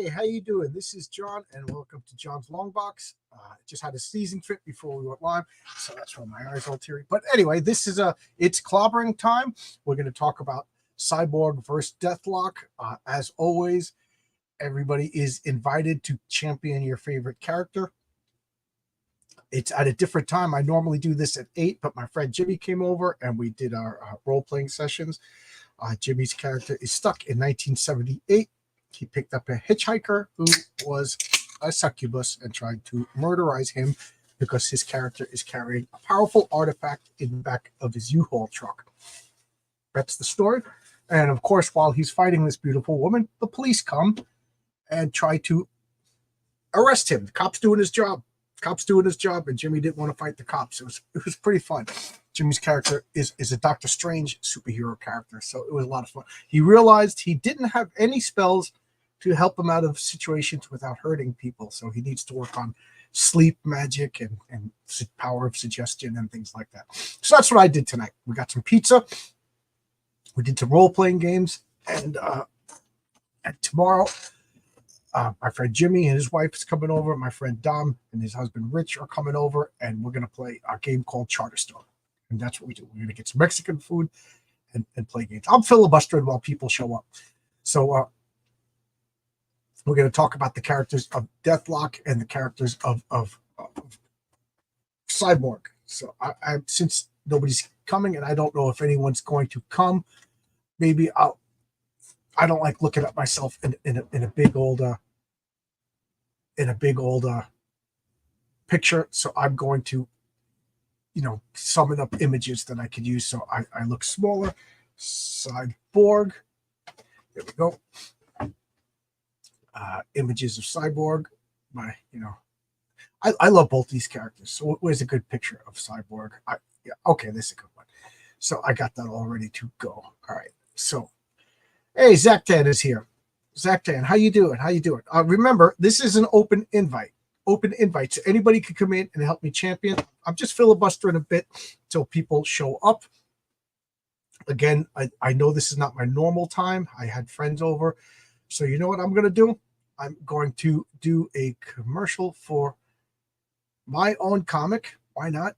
Hey, how you doing? This is John, and welcome to John's Long Box. Just had a sneezing fit before we went live, so that's why my eyes all teary. But anyway, it's clobbering time. We're going to talk about Cyborg versus Deathlok. As always, everybody is invited to champion your favorite character. It's at a different time. I normally do this at 8, but my friend Jimmy came over and we did our role-playing sessions. Jimmy's character is stuck in 1978. He picked up a hitchhiker who was a succubus and tried to murderize him because his character is carrying a powerful artifact in the back of his U-Haul truck. That's the story. And of course, while he's fighting this beautiful woman, the police come and try to arrest him. The cop's doing his job. And Jimmy didn't want to fight the cops. It was pretty fun. Jimmy's character is a Doctor Strange superhero character, so it was a lot of fun. He realized he didn't have any spells to help him out of situations without hurting people, so he needs to work on sleep magic and power of suggestion and things like that. So that's what I did tonight. We got some pizza, we did some role-playing games, and tomorrow my friend Jimmy and his wife is coming over. My friend Dom and his husband Rich are coming over, and we're going to play a game called Charterstone. And that's what we do. We're going to get some Mexican food and play games. I'm filibustering while people show up. So we're going to talk about the characters of Deathlok and the characters of Cyborg. So I since nobody's coming and I don't know if anyone's going to come, maybe I don't like looking at myself in a big old picture. So I'm going to, summon up images that I could use so I look smaller. Cyborg. There we go. Images of Cyborg. I love both these characters. So where's a good picture of Cyborg? Okay, this is a good one. So I got that all ready to go. All right. So, hey, Zaktan is here. Zaktan, how you doing? Remember, this is an open invite. So anybody could come in and help me champion. I'm just filibustering a bit till people show up. Again, I know this is not my normal time. I had friends over. So you know what I'm going to do? I'm going to do a commercial for my own comic. Why not?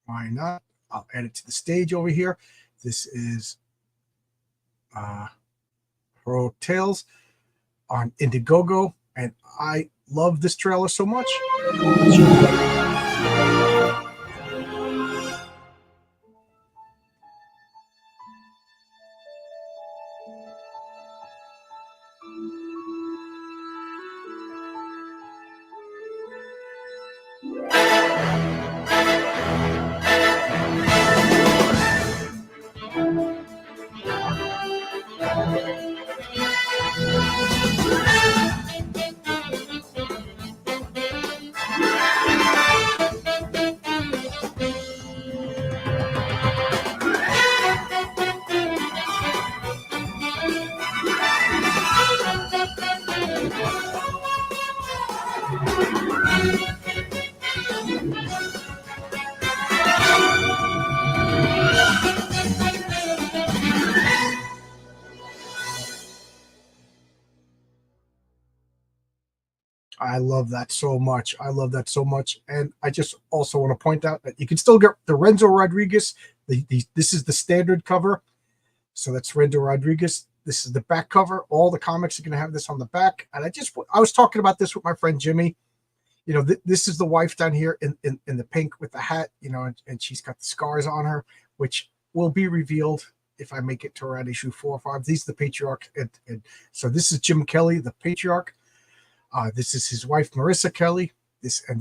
I'll add it to the stage over here. This is Hero Tales on Indiegogo, and I love this trailer so much. I love that so much. And I just also want to point out that you can still get the Renzo Rodriguez. This is the standard cover. So that's Renzo Rodriguez. This is the back cover. All the comics are going to have this on the back. And I was talking about this with my friend Jimmy. This is the wife down here in the pink with the hat, and she's got the scars on her, which will be revealed if I make it to around issue 4 or 5. These are the patriarch. And so this is Jim Kelly, the patriarch. This is his wife, Marissa Kelly. These are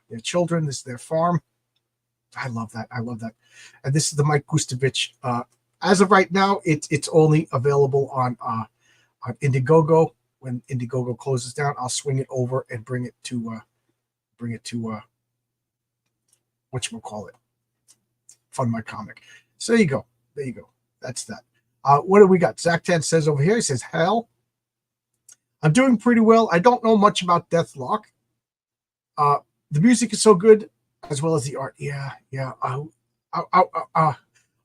their children. This is their farm. I love that. And this is the Mike Gustovich. As of right now, it's only available on Indiegogo. When Indiegogo closes down, I'll swing it over and bring it to whatchamacallit, Fund My Comic. So there you go. That's that. What do we got? Zaktan says over here, he says, hell, I'm doing pretty well. I don't know much about Deathlok. The music is so good, as well as the art. Yeah.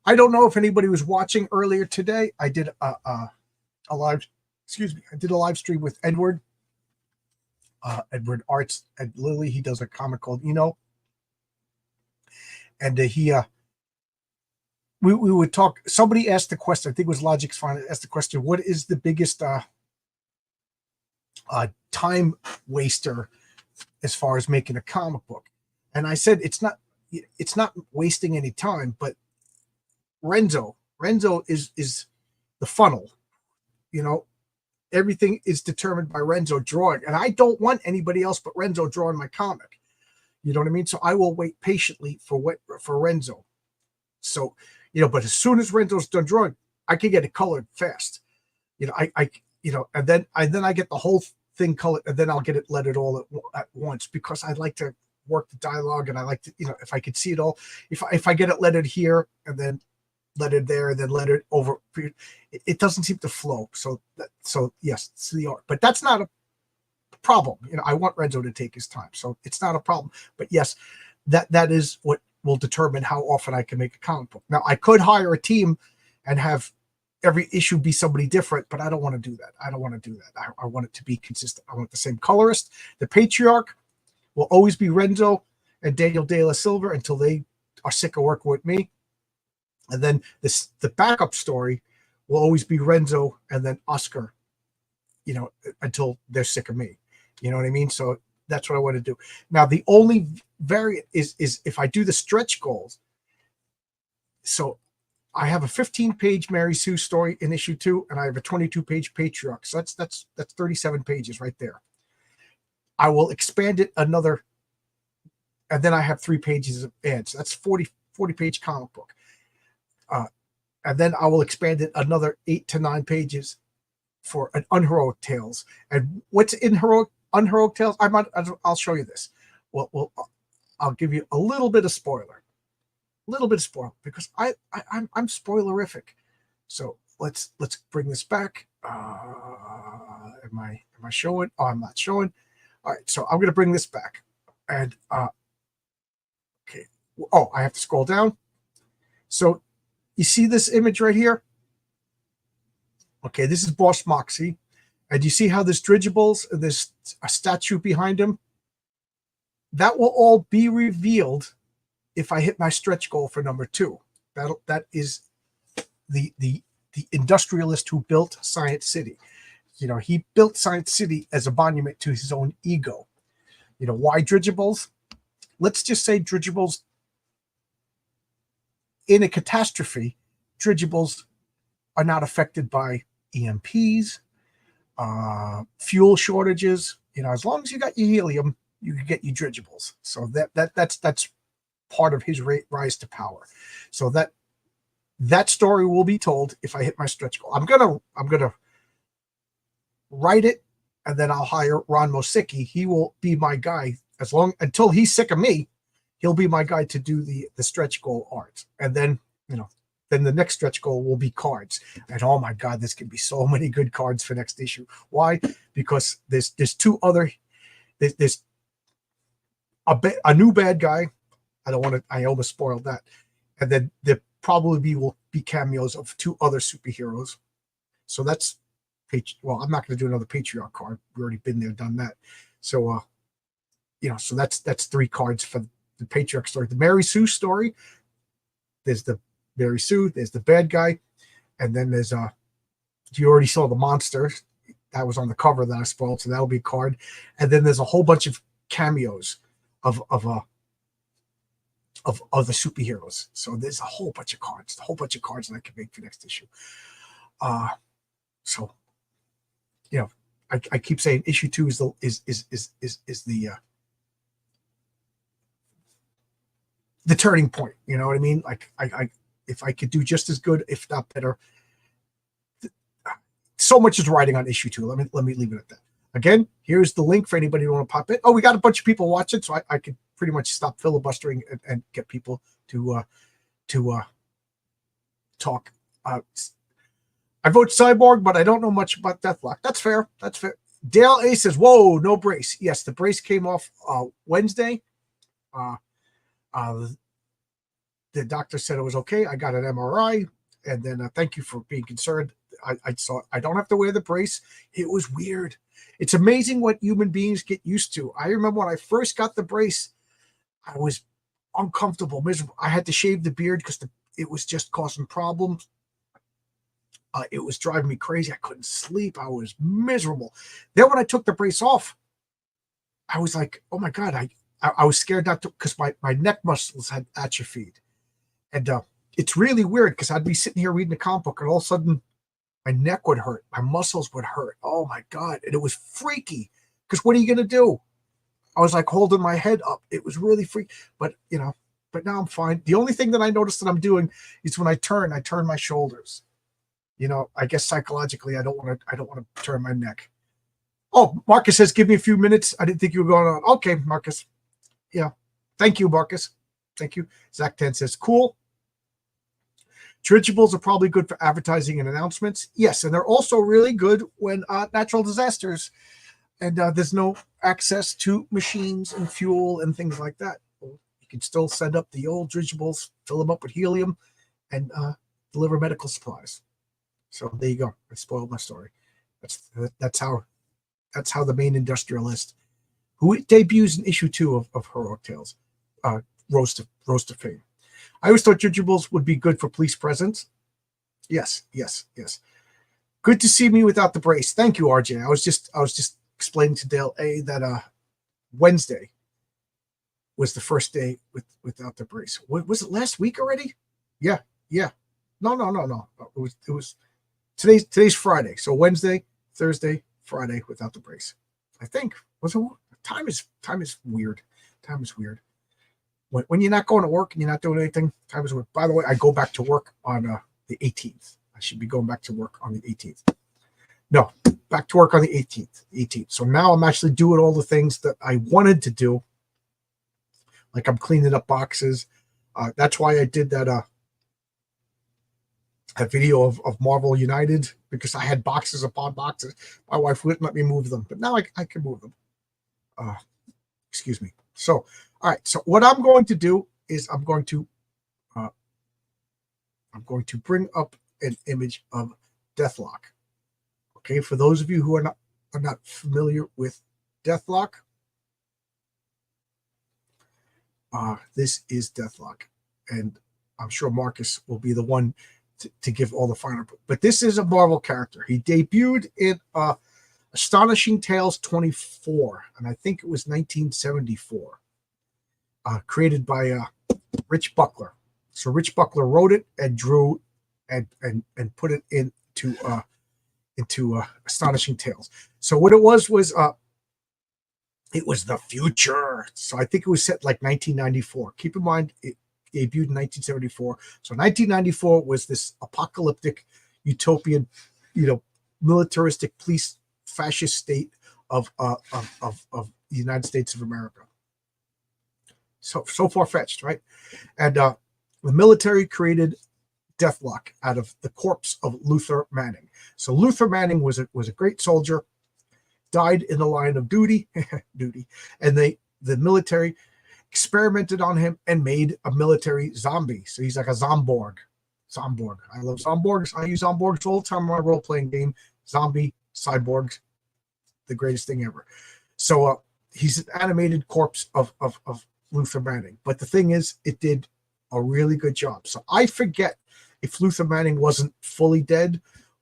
I don't know if anybody was watching earlier today. I did a live excuse me, I did a live stream with Edward Arts at Lily. He does a comic called and we would talk. Somebody asked the question, I think it was Logic's Fine, asked the question, what is the biggest time waster as far as making a comic book? And I said it's not wasting any time, but Renzo is the funnel. Everything is determined by Renzo drawing, and I don't want anybody else but Renzo drawing my comic. You know what I mean? So I will wait patiently for Renzo. So, but as soon as Renzo's done drawing, I can get it colored fast. And then I get the whole thing colored, and then I'll get it lettered all at once, because I like to work the dialogue, and I like to, if I could see it all, if I get it lettered here and then lettered there and then lettered over, it doesn't seem to flow. So yes, it's the art, but that's not a problem. I want Renzo to take his time, so it's not a problem. But yes, that is what will determine how often I can make a comic book. Now, I could hire a team and have every issue be somebody different, but I don't want to do that. I want it to be consistent. I want the same colorist. The Patriarch will always be Renzo and Daniel De La Silva until they are sick of working with me. And then the backup story will always be Renzo and then Oscar, until they're sick of me. You know what I mean? So that's what I want to do. Now, the only variant is if I do the stretch goals. So I have a 15-page Mary Sue story in issue 2, and I have a 22-page Patriarch. So that's 37 pages right there. I will expand it another, and then I have 3 pages of ads. That's 40-page comic book. And then I will expand it another 8 to 9 pages for an Unheroic Tales. And what's in Unheroic Tales? I'll show you this. Well, I'll give you a little bit of spoiler. Because I'm spoilerific. So let's bring this back. Am I showing? Oh, I'm not showing. All right, so I'm going to bring this back. And okay. Oh, I have to scroll down. So you see this image right here? Okay, this is Boss Moxie. And you see how this Dirigibles, there's a statue behind him? That will all be revealed if I hit my stretch goal for number 2. That is the industrialist who built Science City. He built Science City as a monument to his own ego. Why Dirigibles? Let's just say Dirigibles, in a catastrophe, Dirigibles are not affected by EMPs, fuel shortages. As long as you got your helium, you can get your Dirigibles. So that's part of his rise to power. So that story will be told if I hit my stretch goal. I'm gonna write it, and then I'll hire Ron Mosicki. He will be my guy until he's sick of me. He'll be my guy to do the stretch goal art, and then then the next stretch goal will be cards. And oh my God, there's gonna be so many good cards for next issue. Why? Because there's 2 other. There's a new bad guy. I almost spoiled that. And then there probably will be cameos of 2 other superheroes. So that's well, I'm not going to do another Patriarch card. We've already been there, done that. So so that's 3 cards for the Patriarch story. The Mary Sue story, there's the Mary Sue, there's the bad guy, and then there's you already saw the monster. That was on the cover that I spoiled, so that'll be a card. And then there's a whole bunch of cameos of other superheroes. So there's a whole bunch of cards, that I can make for next issue. So I keep saying issue 2 is the turning point. You know what I mean? Like if I could do just as good, if not better. So much is riding on issue 2. Let me leave it at that. Again, here's the link for anybody who want to pop in. Oh, we got a bunch of people watching, so I could pretty much stop filibustering and get people to talk. I vote Cyborg, but I don't know much about Deathlok. That's fair. Dale A says, "Whoa, no brace." Yes, the brace came off Wednesday. The doctor said it was okay. I got an MRI, and then thank you for being concerned. I saw I don't have to wear the brace. It was weird. It's amazing what human beings get used to. I remember when I first got the brace, I was uncomfortable, miserable. I had to shave the beard because it was just causing problems. It was driving me crazy. I couldn't sleep. I was miserable. Then when I took the brace off, I was like, oh my God, I was scared not to, because my neck muscles had atrophied. And it's really weird because I'd be sitting here reading a comic book and all of a sudden my neck would hurt. My muscles would hurt. Oh my God. And it was freaky because what are you going to do? I was like holding my head up. It was really freaky. But, but now I'm fine. The only thing that I noticed that I'm doing is when I turn my shoulders. I guess psychologically, I don't want to turn my neck. Oh, Marcus says, give me a few minutes. I didn't think you were going on. Okay, Marcus. Yeah. Thank you, Marcus. Thank you. Zach 10 says, cool. Dirigibles are probably good for advertising and announcements. Yes, and they're also really good when natural disasters and there's no access to machines and fuel and things like that. You can still send up the old dirigibles, fill them up with helium, and deliver medical supplies. So there you go. I spoiled my story. That's how the main industrialist, who debuts in issue 2 of Heroic Tales, rose to fame. I always thought dirigibles would be good for police presence. Yes. Good to see me without the brace. Thank you, RJ. I was just explaining to Dale A that Wednesday was the first day without the brace. Was it last week already? Yeah. No. It was today's Friday. So Wednesday, Thursday, Friday without the brace. I think time is weird. Time is weird. When you're not going to work and you're not doing anything, time is weird. By the way, I go back to work on the 18th. I should be going back to work on the 18th. No, back to work on the 18th. So now I'm actually doing all the things that I wanted to do. Like I'm cleaning up boxes. That's why I did that video of Marvel United, because I had boxes upon boxes. My wife wouldn't let me move them, but now I can move them. Excuse me. So, all right. So what I'm going to do is I'm going to bring up an image of Deathlok. Okay, for those of you who are not familiar with Deathlok, this is Deathlok, and I'm sure Marcus will be the one to give all the final. But this is a Marvel character. He debuted in Astonishing Tales 24, and I think it was 1974. Created by Rich Buckler. So Rich Buckler wrote it and drew and put it into Astonishing Tales. So what it was it was the future. So I think it was set like 1994. Keep in mind it debuted in 1974. So 1994 was this apocalyptic, utopian, militaristic, police fascist state of the United States of America. So far-fetched, right? And the military created Deathlok out of the corpse of Luther Manning. So Luther Manning was a great soldier, died in the line of duty, and the military experimented on him and made a military zombie. So he's like a Zomborg. I love Zomborgs. I use Zomborgs all the time in my role-playing game. Zombie, cyborgs, the greatest thing ever. So he's an animated corpse of Luther Manning. But the thing is, it did a really good job. So I forget if Luther Manning wasn't fully dead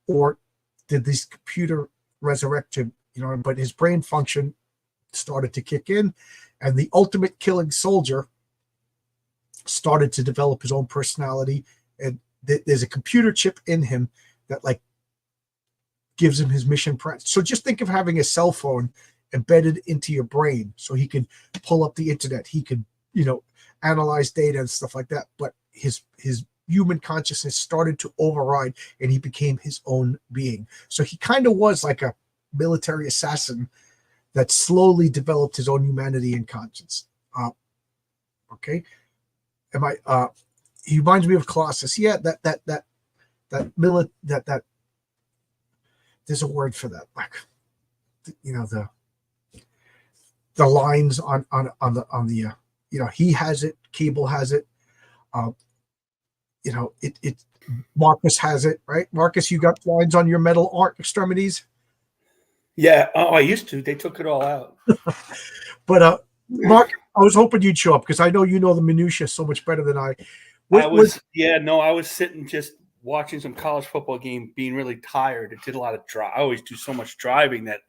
or did this computer resurrect him, but his brain function started to kick in, and the ultimate killing soldier started to develop his own personality, and there's a computer chip in him that gives him his mission. So just think of having a cell phone embedded into your brain so he could pull up the internet. He could, analyze data and stuff like that. But his human consciousness started to override and he became his own being. So he kind of was like a military assassin that slowly developed his own humanity and conscience. Okay. He reminds me of Colossus. Yeah, that there's a word for that. Like, the lines on the he has it, Cable has it. It Marcus has it, right? Marcus, you got lines on your metal art extremities. Yeah. Oh, I used to. They took it all out. But Mark, I was hoping you'd show up because I know you know the minutia so much better than I. I was sitting just watching some college football game, being really tired. It did a lot of drive. I always do so much driving that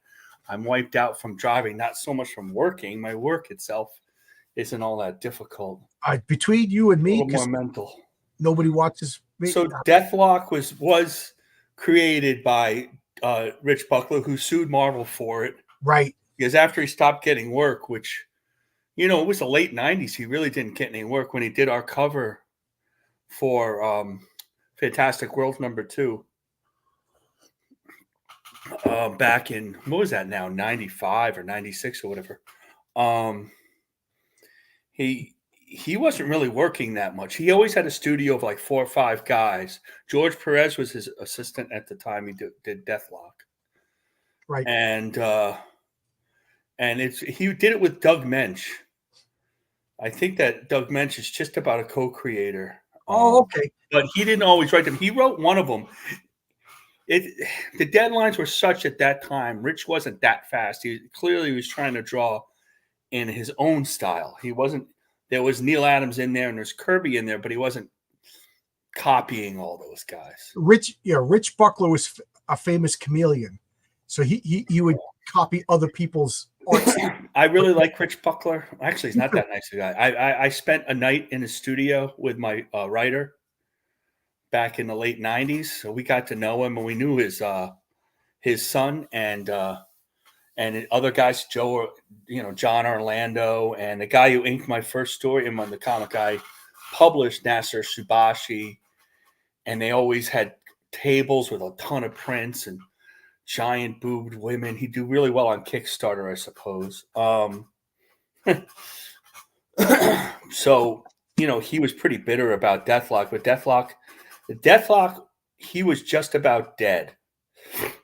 I'm wiped out from driving, not so much from working. My work itself isn't all that difficult. Between you and A me, little more because mental. nobody watches me. So Deathlok was created by Rich Buckler, who sued Marvel for it. Right. Because after he stopped getting work, which, it was the late 90s, he really didn't get any work when he did our cover for Fantastic World #2 back in, what was that now, 95 or 96 or whatever. He wasn't really working that much. He always had a studio of like 4 or 5 guys. George Perez was his assistant at the time he did Deathlok. Right. And he did it with Doug Mensch. I think that Doug Mensch is just about a co-creator. Oh, okay. But he didn't always write them. He wrote one of them. The deadlines were such at that time. Rich wasn't that fast. He clearly was trying to draw in his own style. He wasn't. There was Neil Adams in there and there's Kirby in there, but he wasn't copying all those guys. Rich Buckler was a famous chameleon, so he would copy other people's art. I really like Rich Buckler. Actually, he's not that nice a guy. I spent a night in his studio with my writer back in the late 90s. So we got to know him and we knew his son and other guys, John Orlando, and the guy who inked my first story in the comic I published, Nasser Subashi, and they always had tables with a ton of prints and giant boobed women. He'd do really well on Kickstarter, I suppose. So, he was pretty bitter about Deathlok, but Deathlok, he was just about dead.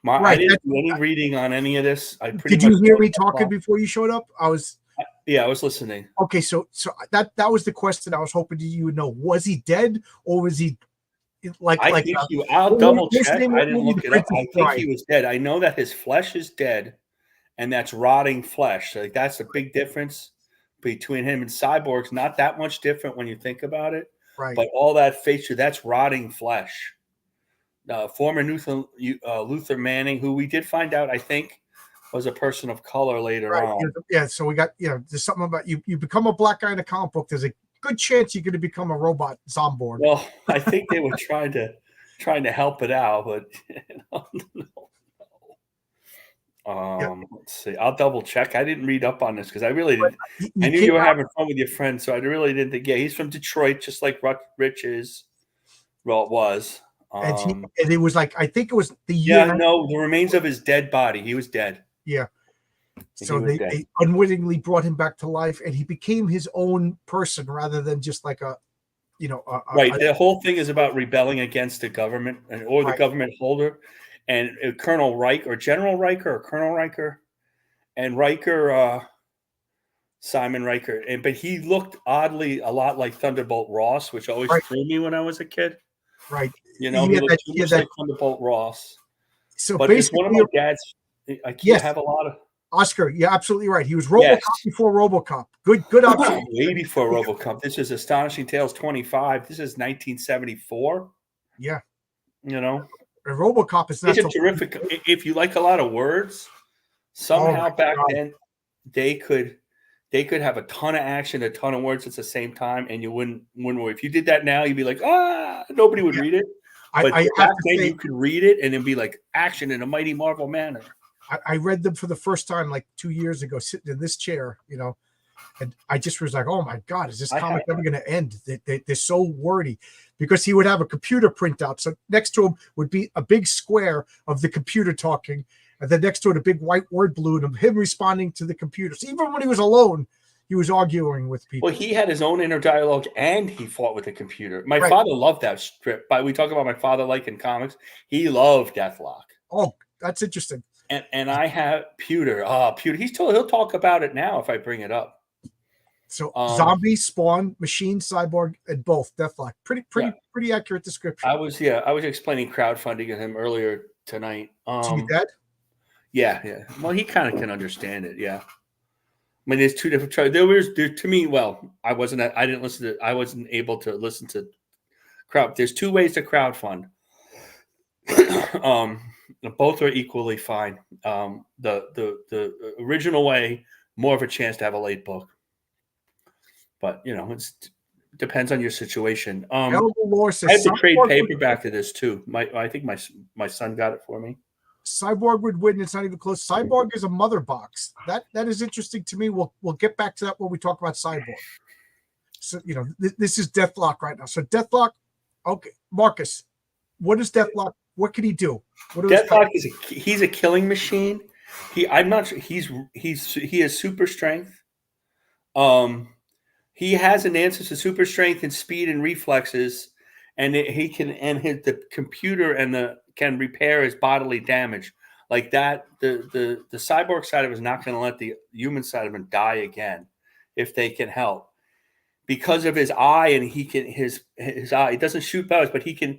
I didn't do any reading on any of this. Did you hear me talking before you showed up? I was listening. Okay, so that was the question I was hoping you would know. Was he dead or was he I'll double check. I didn't look it up. I think he was dead. I know that his flesh is dead, and that's rotting flesh. Like that's a big difference between him and Cyborg's. Not that much different when you think about it. Right. But all that facial, that's rotting flesh. Former Luther Manning, who we did find out, I think, was a person of color later on. Yeah, so we got, there's something about you become a black guy in a comic book, there's a good chance you're going to become a robot Cyborg. Well, I think they were trying to help it out, but let's see. I'll double check. I didn't read up on this because I really didn't. I knew you were having fun with your friend, so I really didn't think. Yeah, he's from Detroit, just like Rich is. Well, it was. And it was like, I think it was the year. Yeah, no, the remains of his dead body. He was dead. Yeah. So they unwittingly brought him back to life, and he became his own person rather than just like right. The whole thing is about rebelling against the government or the government holder, and Colonel Reich or General Riker or Colonel Riker, and Riker, Simon Riker, but he looked oddly a lot like Thunderbolt Ross, which always threw me when I was a kid. Right. He looked too much like Thunderbolt Ross. So but it's one of my dad's. I can't have a lot of. Oscar, you're absolutely right. He was RoboCop before RoboCop. Good option. Way before RoboCop. This is Astonishing Tales 25. This is 1974. Yeah. And RoboCop is not. It's a terrific. If you like a lot of words, somehow back then they could have a ton of action, a ton of words at the same time, and you wouldn't worry. If you did that now, you'd be like, nobody would read it. But back then you could read it and then be like action in a Mighty Marvel manner. I read them for the first time like 2 years ago, sitting in this chair, and I just was like, oh my God, is this comic ever going to end? They're so wordy, because he would have a computer printout. So next to him would be a big square of the computer talking, and then next to it, a big white word balloon of him responding to the computer. So even when he was alone, he was arguing with people. Well, he had his own inner dialogue, and he fought with the computer. My father loved that strip. We talk about my father liking comics. He loved Deathlok. Oh, that's interesting. And I have Pewter. Pewter. He'll talk about it now if I bring it up. So zombie, Spawn, Machine, Cyborg, and both Deathlok. Pretty accurate description. I was explaining crowdfunding to him earlier tonight. To your dad? Yeah. Well, he kind of can understand it. Yeah. I mean, there's two different tries. There to me. Well, I wasn't able to listen to crowd. There's two ways to crowdfund. Both are equally fine. The original way, more of a chance to have a late book. But it depends on your situation. I have the trade paperback of this too. I think my son got it for me. Cyborg would win. It's not even close. Cyborg is a mother box. That is interesting to me. We'll get back to that when we talk about Cyborg. So this is Deathlok right now. So Deathlok, okay, Marcus, what is Deathlok? What can he do? Deathlok he's a killing machine. I'm not sure he has super strength. He has an answer to super strength and speed and reflexes, and the computer can repair his bodily damage like that. The cyborg side of it is not going to let the human side of him die again if they can help, because of his eye, and his eye. He doesn't shoot bows, but he can.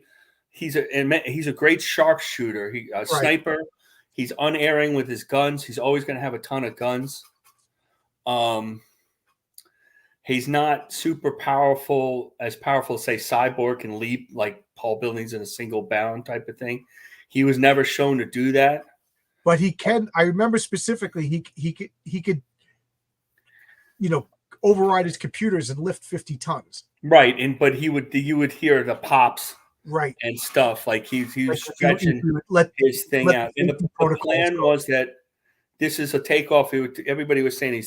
He's a great sharpshooter. Sniper. He's unerring with his guns. He's always going to have a ton of guns. He's not super powerful, as say Cyborg can leap like tall buildings in a single bound type of thing. He was never shown to do that. But he can. I remember specifically he could override his computers and lift 50 tons. Right, but you would hear the pops. Right. And stuff like he was stretching his thing out. And the plan was that this is a takeoff. Everybody was saying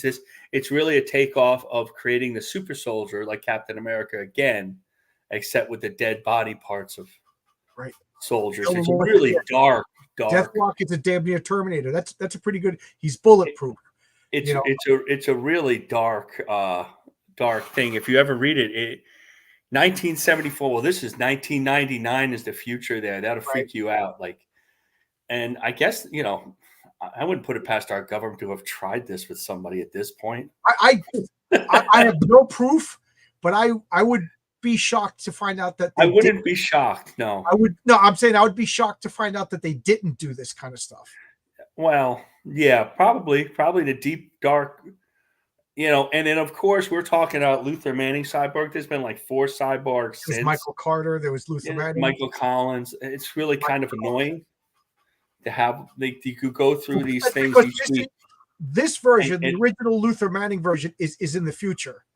it's really a takeoff of creating the super soldier like Captain America again, except with the dead body parts of soldiers. It's really dark. Deathlok is a damn near Terminator. That's a pretty good. He's bulletproof. It's a really dark thing. If you ever read it 1974. Well, this is 1999. Is the future there? That'll freak you out. And I guess I wouldn't put it past our government to have tried this with somebody at this point. I have no proof, but I would be shocked to find out that I wouldn't be shocked. No, I would. No, I'm saying I would be shocked to find out that they didn't do this kind of stuff. Well, yeah, probably the deep dark. And then of course we're talking about Luther Manning Cyborg. There's been like 4 cyborgs since. Michael Carter. There was Luther Manning. Michael Collins. It's really kind of annoying to have. You could go through these things each week. This version, the original Luther Manning version, is in the future,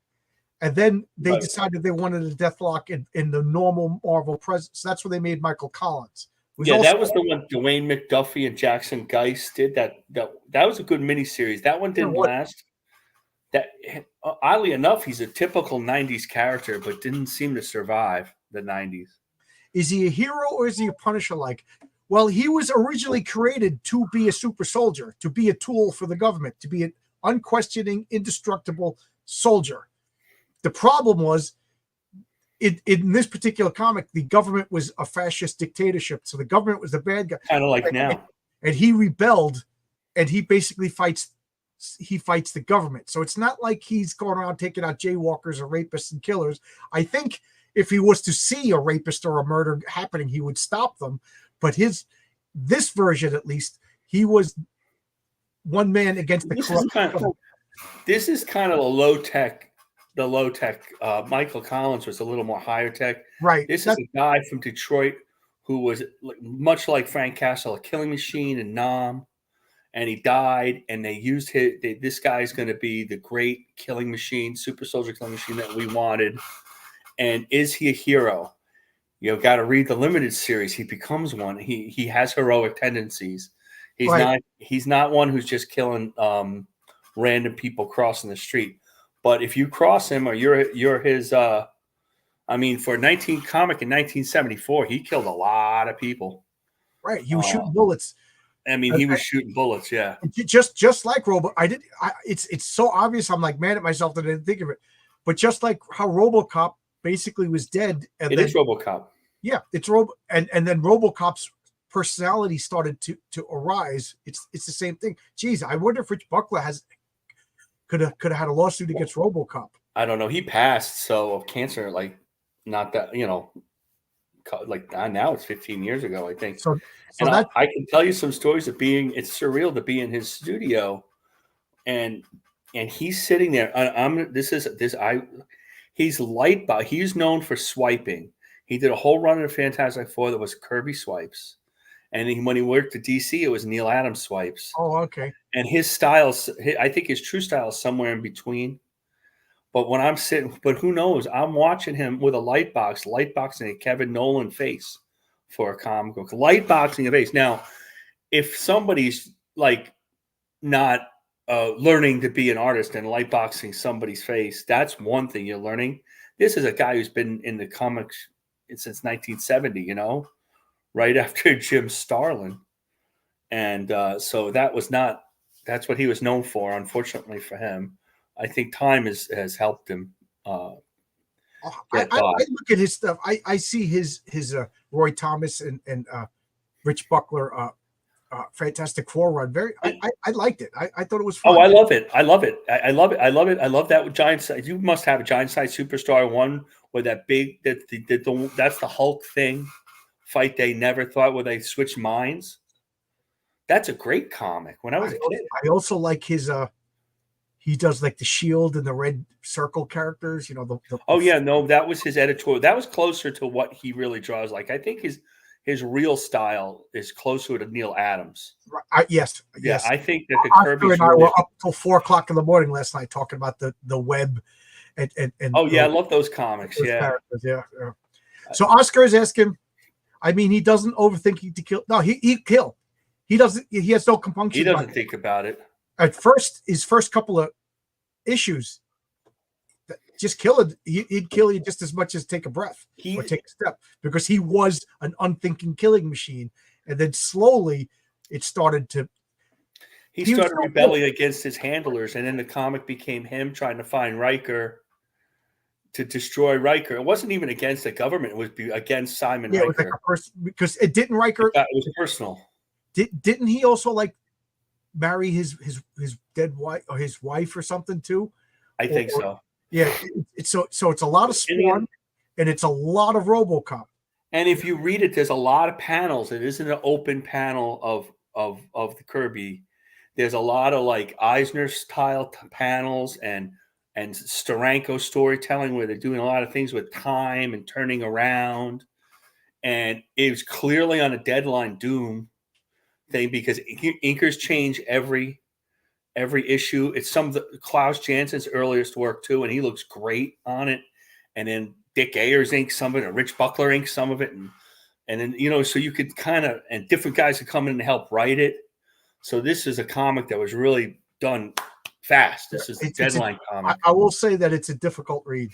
and then they decided they wanted a Deathlok in the normal Marvel presence. So that's where they made Michael Collins. That was the one Dwayne McDuffie and Jackson Geist did. That was a good miniseries. That one didn't last. That oddly enough, he's a typical 90s character, but didn't seem to survive the 90s. Is he a hero or is he a Punisher? Well, he was originally created to be a super soldier, to be a tool for the government, to be an unquestioning, indestructible soldier. The problem was, in this particular comic, the government was a fascist dictatorship, so the government was the bad guy. Kind of like now. And he rebelled, and he basically fights the government. So it's not like he's going around taking out jaywalkers or rapists and killers. I think if he was to see a rapist or a murder happening, he would stop them. But this version, at least, he was one man against the corrupt. This is kind of a low tech. The low tech. Michael Collins was a little more higher tech. Right. This is a guy from Detroit who was much like Frank Castle, a killing machine and Nam. And he died, and they used this guy's going to be the great killing machine, super soldier killing machine that we wanted. And is he a hero? Got to read the limited series. He becomes one. He has heroic tendencies. He's not one who's just killing random people crossing the street. But if you cross him or you're his, for comic in 1974, he killed a lot of people. Right, he was shooting bullets. He was shooting bullets, yeah. Just like Robo, it's so obvious. I'm mad at myself that I didn't think of it. But just like how RoboCop basically was dead, and is RoboCop. Yeah, it's and then RoboCop's personality started to arise. It's the same thing. Geez, I wonder if Rich Buckler could have had a lawsuit against RoboCop. I don't know. He passed of cancer, like not that like now it's 15 years ago, I think. So And that I can tell you some stories of it's surreal to be in his studio, and he's sitting there. He's light by. He's known for swiping. He did a whole run of Fantastic Four that was Kirby swipes, and when he worked at DC, it was Neil Adams swipes. Oh, okay. And his styles, I think his true style is somewhere in between. But when I'm sitting, but who knows? I'm watching him with a lightboxing a Kevin Nolan face for a comic book, lightboxing a face. Now, if somebody's like not learning to be an artist and lightboxing somebody's face, that's one thing you're learning. This is a guy who's been in the comics since 1970, right after Jim Starlin. And so that's what he was known for, unfortunately for him. I think time has helped him. I look at his stuff. I see his Roy Thomas and Rich Buckler Fantastic Four run. I liked it. I thought it was fun. Oh, I love it. I love it. I love it. I love it. I love that giant size. You must have a giant size superstar one where that big that's the Hulk thing fight they never thought where they switched minds. That's a great comic. When I was a kid, I also like his he does like the Shield and the Red Circle characters. That was his editorial. That was closer to what he really draws. Like I think his real style is closer to Neil Adams. Yes. I think that the Oscar Kirby's and I were up till 4:00 in the morning last night talking about the web and I love those comics. Those characters, yeah. So Oscar is asking. I mean, he doesn't overthink it to kill. No, he'd kill. He doesn't. He has no compunction. He doesn't think about it. At first, his first couple of issues, just kill it. He'd kill you just as much as take a breath or take a step, because he was an unthinking killing machine. And then slowly, it started to. He started rebelling against his handlers, and then the comic became him trying to find Riker to destroy Riker. It wasn't even against the government; it was against Simon Riker. It was like because it didn't Riker. It was personal. Didn't he also marry his dead wife or his wife or something too? I think so. Yeah, it's a lot of Spawn and it's a lot of RoboCop. And if you read it, there's a lot of panels. It isn't an open panel of the Kirby. There's a lot of like Eisner style panels and Steranko storytelling where they're doing a lot of things with time and turning around. And it was clearly on a Deadline Doom thing because inkers change every issue. It's some of Klaus Jansen's earliest work too, and he looks great on it. And then Dick Ayers inks some of it, and Rich Buckler inks some of it, and then so you could and different guys could come in and help write it. So this is a comic that was really done fast. This is a Deadline comic. I will say that it's a difficult read.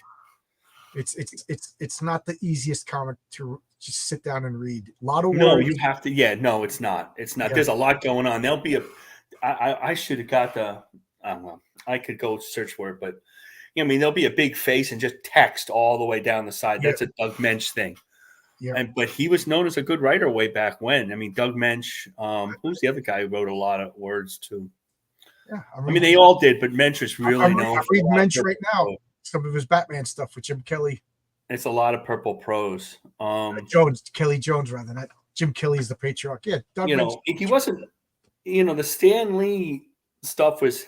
It's not the easiest comic to just sit down and read. A lot of words. No, you have to. Yeah, no, it's not. It's not. Yeah. There's a lot going on. There'll be I should have got the. I don't know. I could go search for it, but there'll be a big face and just text all the way down the side. Yeah. That's a Doug Mensch thing. Yeah. But he was known as a good writer way back when. I mean, Doug Mensch. Who's the other guy who wrote a lot of words too? Yeah, I mean they all did, but Mensch was really known. I'm reading Mensch right now. Some of his Batman stuff with Jim Kelly. It's a lot of purple prose. Kelly Jones, rather. Not Jim Kelly is the patriarch. Yeah, Doug Mensch. He wasn't. The Stan Lee stuff was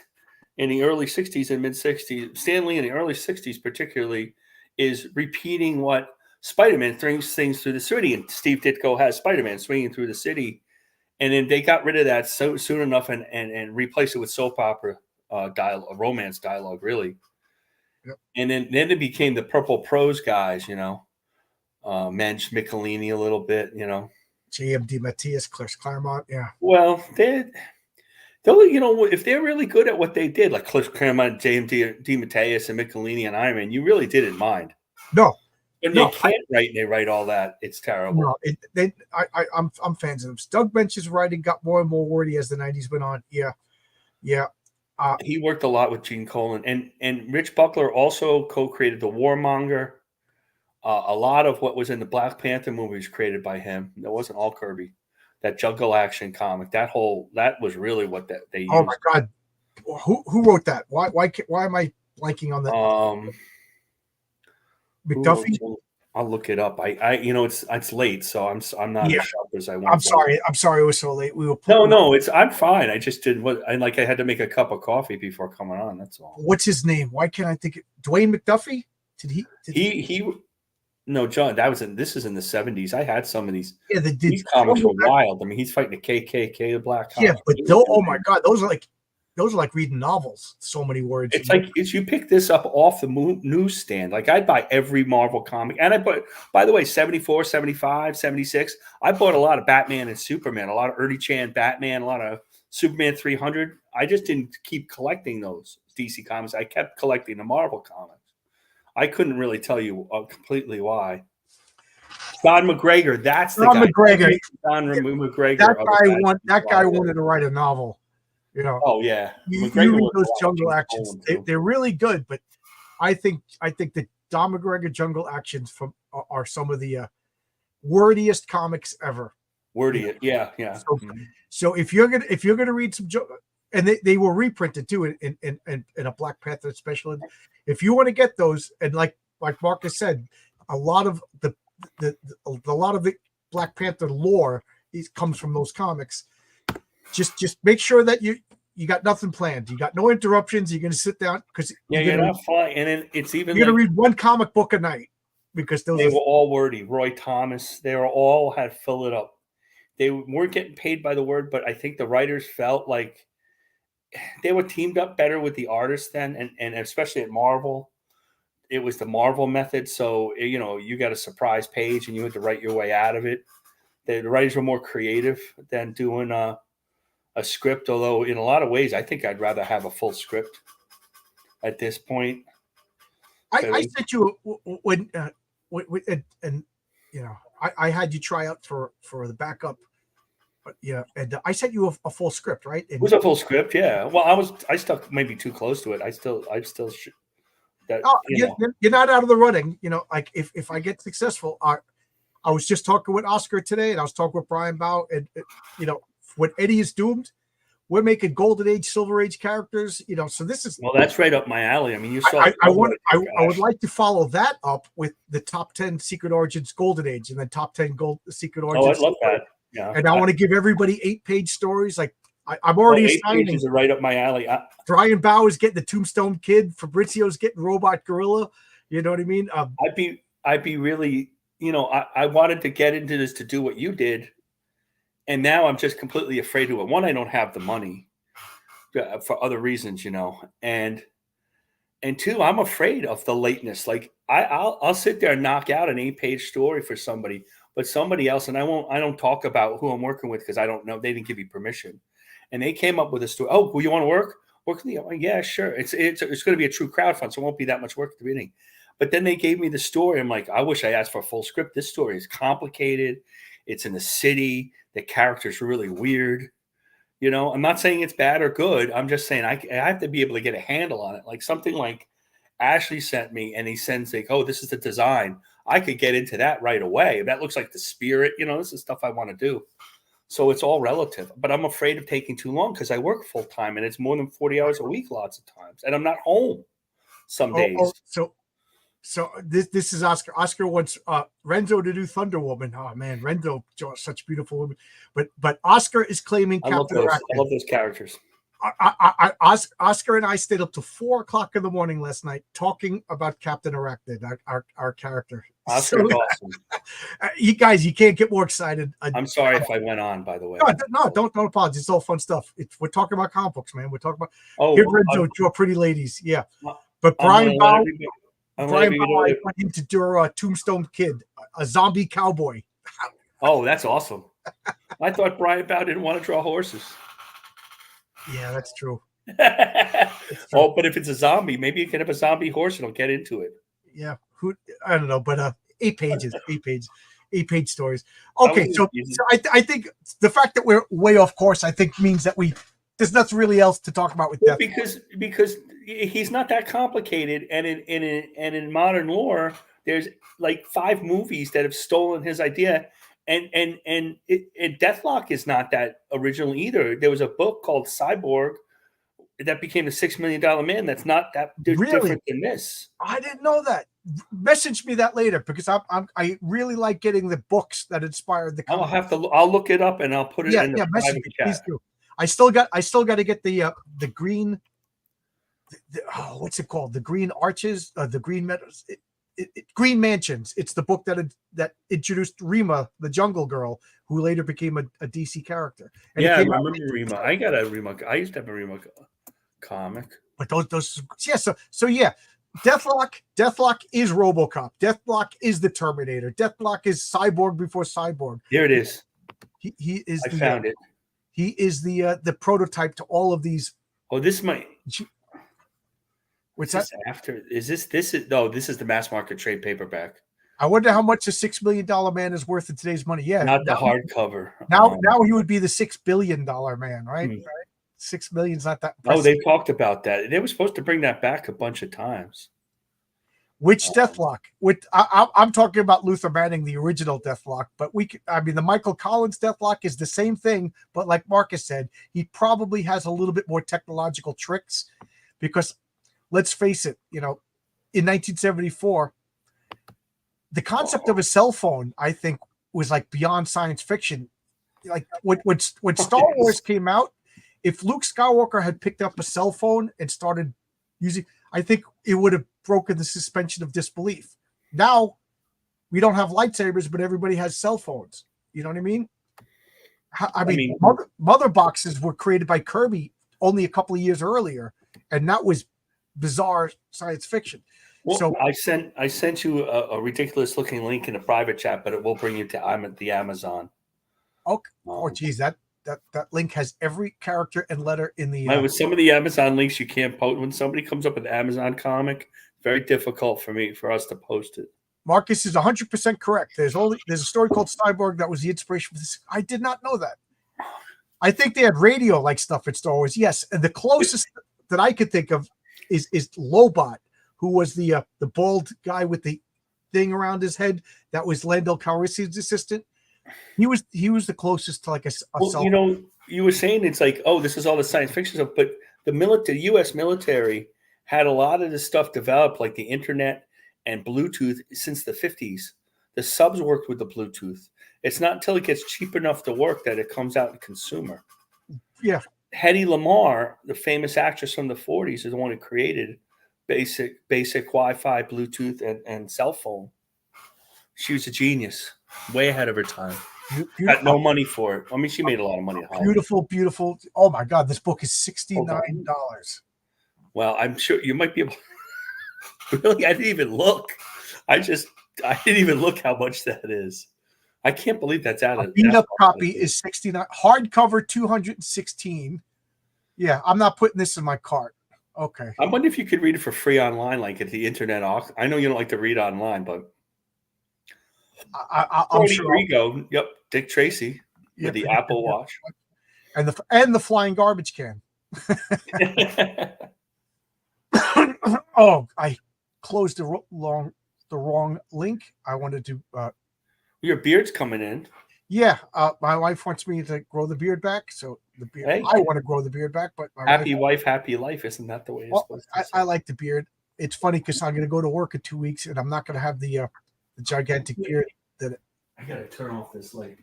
in the early 60s and mid 60s. Stan Lee in the early 60s particularly is repeating what Spider-Man things through the city. And Steve Ditko has Spider-Man swinging through the city. And then they got rid of that soon enough and replaced it with soap opera dialogue, romance dialogue, really. Yep. And then it became the purple prose guys, Mensch, Michelini a little bit, J.M. DeMatteis, Claremont, yeah. Well, if they're really good at what they did, like Cliff Claremont, J.M. DeMatteis, and Michelini and Iron Man, you really didn't mind. No. When they can't write and they write all that, it's terrible. No, I'm fans of them. Doug Mensch's writing got more and more wordy as the 90s went on. Yeah. He worked a lot with Gene Colan. And Rich Buckler also co-created The Warmonger. A lot of what was in the Black Panther movies created by him. That wasn't all Kirby. That Jungle Action comic, that was really what they used. Oh my God, who wrote that? Why am I blanking on the who McDuffie. I'll look it up. It's late, so I'm not Yeah. as sharp as I I'm once. sorry. I'm sorry it was so late. We were No, I'm fine. I just did I had to make a cup of coffee before coming on. That's all. What's his name? Why can't I think it? Dwayne McDuffie? Did he? No, John. This is in the 70s. I had some of these. Yeah, These comics were wild. I mean, he's fighting the KKK, the Black Cops. Yeah, but oh my God, those are like reading novels. So many words. It's like you pick this up off the newsstand. Like I'd buy every Marvel comic. And I bought, by the way, 74, 75, 76. I bought a lot of Batman and Superman, a lot of Ernie Chan Batman, a lot of Superman 300. I just didn't keep collecting those DC comics. I kept collecting the Marvel comics. I couldn't really tell you completely why. Don McGregor, that's the guy. McGregor. Don McGregor. That guy wanted to write a novel. You know. Oh yeah. You read those Jungle Actions. They're really good, but I think that Don McGregor Jungle Actions are some of the wordiest comics ever. Wordiest, yeah. So if you're gonna read some and they were reprinted too in a Black Panther special. If you want to get those, and like Marcus said, a lot of the Black Panther lore comes from those comics. Just make sure that you got nothing planned. You got no interruptions. You're going to sit down because you're not flying. And then it's even you're going to read one comic book a night because they were all wordy. Roy Thomas, they were all had fill it up. They weren't getting paid by the word, but I think the writers felt like they were teamed up better with the artists then, and especially at Marvel. It was the Marvel method. So, you got a surprise page and you had to write your way out of it. The writers were more creative than doing a script, although in a lot of ways, I think I'd rather have a full script at this point. I sent you when I had you try out for the backup. But and I sent you a full script, right? It was a full script, yeah. Well, I stuck maybe too close to it. I'm still that. You're not out of the running. Like if I get successful, I was just talking with Oscar today, and I was talking with Brian Bao, and when Eddie is doomed, we're making Golden Age, Silver Age characters. So this is that's right up my alley. I mean, you saw. I would like to follow that up with the top 10 Secret Origins Golden Age, and then top 10 Secret Origins. Oh, I love that. Yeah, and I want to give everybody 8-page stories. Like I'm already 8 pages are right up my alley. Brian Bao is getting the Tombstone Kid. Fabrizio's getting Robot Gorilla. You know what I mean? I'd be really, I wanted to get into this to do what you did, and now I'm just completely afraid of it. One, I don't have the money for other reasons, and two, I'm afraid of the lateness. Like I'll sit there and knock out an 8-page story for somebody. But somebody else, and I don't talk about who I'm working with because I don't know. They didn't give you permission, and they came up with a story. Oh, well, you want to work with me? Oh, yeah, sure. It's going to be a true crowdfund, so it won't be that much work at the beginning. But then they gave me the story. I'm like, I wish I asked for a full script. This story is complicated. It's in the city. The character's really weird. I'm not saying it's bad or good. I'm just saying I have to be able to get a handle on it. Like something like Ashley sent me, and he sends like, oh, this is the design. I could get into that right away. That looks like the spirit. This is stuff I want to do. So it's all relative. But I'm afraid of taking too long because I work full time, and it's more than 40 hours a week lots of times, and I'm not home some days. So this is Oscar. Oscar wants Renzo to do Thunder Woman. Oh man, Renzo, such beautiful woman. But Oscar is claiming Captain Arachne. I love those characters. Oscar and I stayed up to 4:00 in the morning last night talking about Captain Arachne, our character. Oscar's awesome. You guys, you can't get more excited. I'm sorry if I went on, by the way. No, don't apologize. It's all fun stuff. We're talking about comic books, man. We're talking about give Renzo draw pretty ladies. Yeah, but Brian Bao went in to do a Tombstone Kid, a zombie cowboy. Oh, that's awesome. I thought Brian Bao didn't want to draw horses. Yeah, that's true. Oh, but if it's a zombie, maybe you can have a zombie horse and it'll get into it. Yeah, I don't know, but 8 pages, 8-page stories. Okay, so I think the fact that we're way off course, I think means that there's nothing really else to talk about with Deathlok. Because he's not that complicated, and in modern lore, there's like 5 movies that have stolen his idea. And Deathlok is not that original either. There was a book called Cyborg that became the $6 million man. That's not that different than this. I didn't know that. Message me that later because I really like getting the books that inspired the comic. I'll look it up and I'll put it in the private chat. Please do. I still got to get the green. What's it called? The Green Arches, the Green Meadows, Green Mansions. It's the book that introduced Rima, the Jungle Girl, who later became a DC character. And I remember Rima. I got a Rima. I used to have a Rima comic. But those so yeah. Deathlok is RoboCop. Deathlok is the Terminator. Deathlok is Cyborg before Cyborg. Here it is. He is. I found it. He is the prototype to all of these. Oh, this might. What's that? After this is the mass market trade paperback. I wonder how much a $6 million man is worth in today's money. Yeah, not the hardcover. Now he would be the $6 billion man, right? Right? 6 million's not that impressive. Oh, they talked about that. They were supposed to bring that back a bunch of times. Which Deathlok? I'm talking about Luther Manning, the original Deathlok, but the Michael Collins Deathlok is the same thing, but like Marcus said, he probably has a little bit more technological tricks because let's face it, in 1974, the concept of a cell phone, I think, was like beyond science fiction. Like when Star Wars came out, if Luke Skywalker had picked up a cell phone and started using, I think it would have broken the suspension of disbelief. Now we don't have lightsabers, but everybody has cell phones. You know what I mean? I mean, mother boxes were created by Kirby only a couple of years earlier, and that was bizarre science fiction. Well, so I sent you a ridiculous looking link in a private chat, but it will bring you to the Amazon. Okay. Geez, that link has every character and letter in the. With some of the Amazon links, you can't post. When somebody comes up with an Amazon comic, very difficult for us to post it. Marcus is 100% correct. There's a story called Cyborg that was the inspiration for this. I did not know that. I think they had radio like stuff at Star Wars. Yes, and the closest that I could think of is Lobot, who was the bald guy with the thing around his head that was Lando Calrissian's assistant. He was the closest to like a cell. You were saying it's like, oh, this is all the science fiction stuff, but the U.S. military had a lot of this stuff developed, like the internet and Bluetooth, since the 50s. The subs worked with the Bluetooth. It's not until it gets cheap enough to work that it comes out in consumer. Yeah. Hedy Lamarr, the famous actress from the 40s, is the one who created basic Wi-Fi, Bluetooth, and cell phone. She was a genius, way ahead of her time. Got no money for it. I mean, she made a lot of money. Beautiful. Oh my God, this book is $69. Well, I'm sure you might be able. Really, I didn't even look. I didn't even look how much that is. I can't believe that's out of. A beat up copy is 69. Hardcover 216. Yeah, I'm not putting this in my cart. Okay. I wonder if you could read it for free online, like at the internet. I know you don't like to read online, but I'm sure. Here you go. Yep, Dick Tracy with the Apple Watch and the flying garbage can. Oh, I closed the wrong link. I wanted to. Your beard's coming in. Yeah, my wife wants me to grow the beard back, so the beard. Hey. I want to grow the beard back, but happy wife, happy life. Isn't that the way it's supposed to? I like the beard. It's funny because I'm going to go to work in 2 weeks, and I'm not going to have the gigantic beard. I got to turn off this light.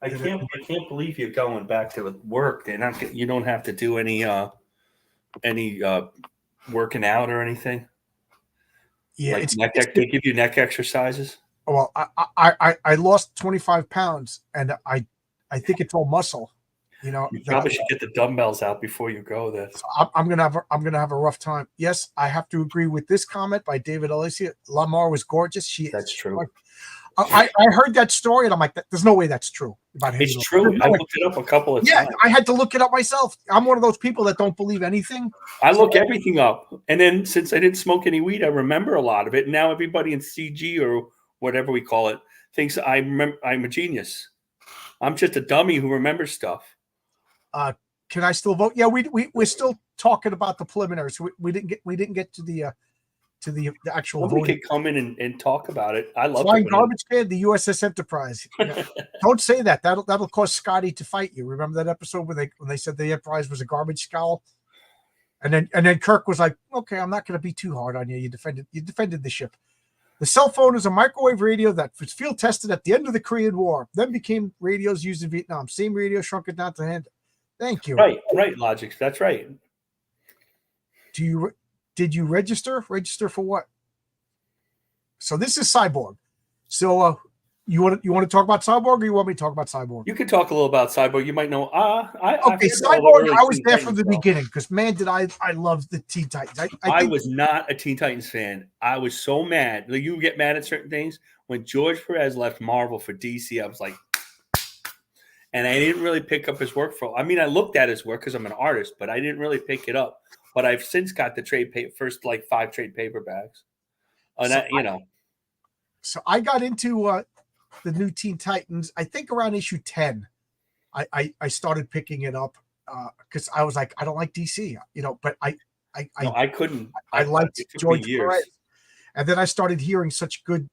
I can't believe you're going back to work. You don't have to do any working out or anything. Yeah, like they give you neck exercises. Well, I lost 25 pounds, and I think it's all muscle. You probably should get the dumbbells out before you go there. So I'm gonna have a rough time. Yes, I have to agree with this comment by David Alicia. Lamar was gorgeous. That's true. I heard that story, and I'm like, there's no way that's true. It's true. I looked it up a couple of times. Yeah, I had to look it up myself. I'm one of those people that don't believe anything. I look everything up, and then since I didn't smoke any weed, I remember a lot of it. Now everybody in CG or whatever we call it thinks I'm a genius. I'm just a dummy who remembers stuff. Can I still vote? Yeah, we're still talking about the preliminaries. We didn't get to the actual voting. We could come in and talk about it. I love flying garbage can, the USS Enterprise. Yeah. Don't say that. That'll cause Scotty to fight you. Remember that episode when they said the Enterprise was a garbage scowl? And then Kirk was like, okay, I'm not going to be too hard on you. You defended the ship. The cell phone is a microwave radio that was field tested at the end of the Korean War, then became radios used in Vietnam. Same radio, shrunk it down to hand. Thank you. Right, Logic. That's right. Did you register? Register for what? So this is Cyborg. So you want to talk about Cyborg, or you want me to talk about Cyborg? You could talk a little about Cyborg. You might know. Cyborg. I was there from the beginning because man, did I love the Teen Titans. I was not a Teen Titans fan. I was so mad. Like, you get mad at certain things. When George Perez left Marvel for DC, I was like, and I didn't really pick up his work I looked at his work because I'm an artist, but I didn't really pick it up. But I've since got the first 5 trade paperbacks. So I got into the new Teen Titans, I think around issue 10. I started picking it up because I was like, I don't like DC, but I couldn't. I liked George Perez. And then I started hearing such good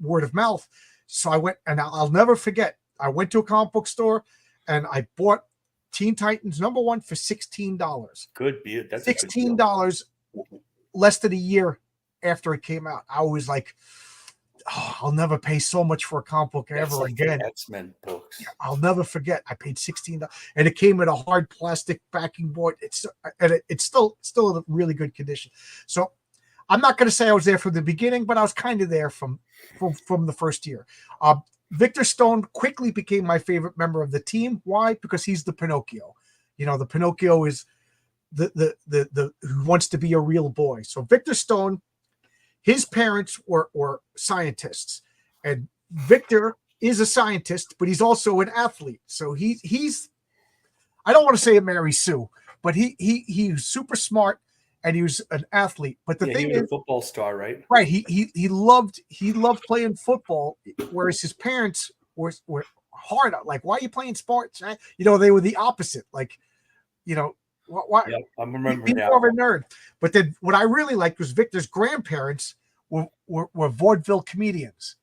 word of mouth. So I went, and I'll never forget, I went to a comic book store and I bought Teen Titans #1 for $16. Good deal. That's $16 less than a year after it came out. I was like, I'll never pay so much for a comic book ever again. X-Men books. I'll never forget. I paid $16, and it came in a hard plastic backing board. It's still in a really good condition. So I'm not going to say I was there from the beginning, but I was kind of there from the first year. Victor Stone quickly became my favorite member of the team. Why? Because he's the Pinocchio. The Pinocchio is the who wants to be a real boy. So Victor Stone, his parents were scientists, and Victor is a scientist, but he's also an athlete. So he's I don't want to say a Mary Sue, but he's super smart and he was an athlete. But the thing he was is, a football star, right? Right. He loved playing football, whereas his parents were hard on, like, why are you playing sports? They were the opposite. Like, why? Yeah, I remember He's now. more of a nerd. But then what I really liked was Victor's grandparents were vaudeville comedians.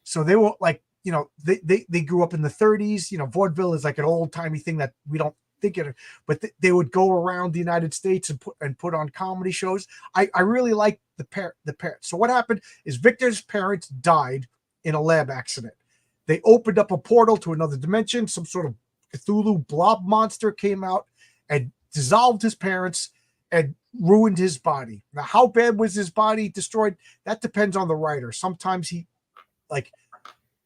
So they were like, they grew up in the 30s. Vaudeville is like an old timey thing that we don't think of, but they would go around the United States and put on comedy shows. I really liked the parents. So what happened is Victor's parents died in a lab accident. They opened up a portal to another dimension. Some sort of Cthulhu blob monster came out and dissolved his parents and ruined his body. Now, how bad was his body destroyed? That depends on the writer. Sometimes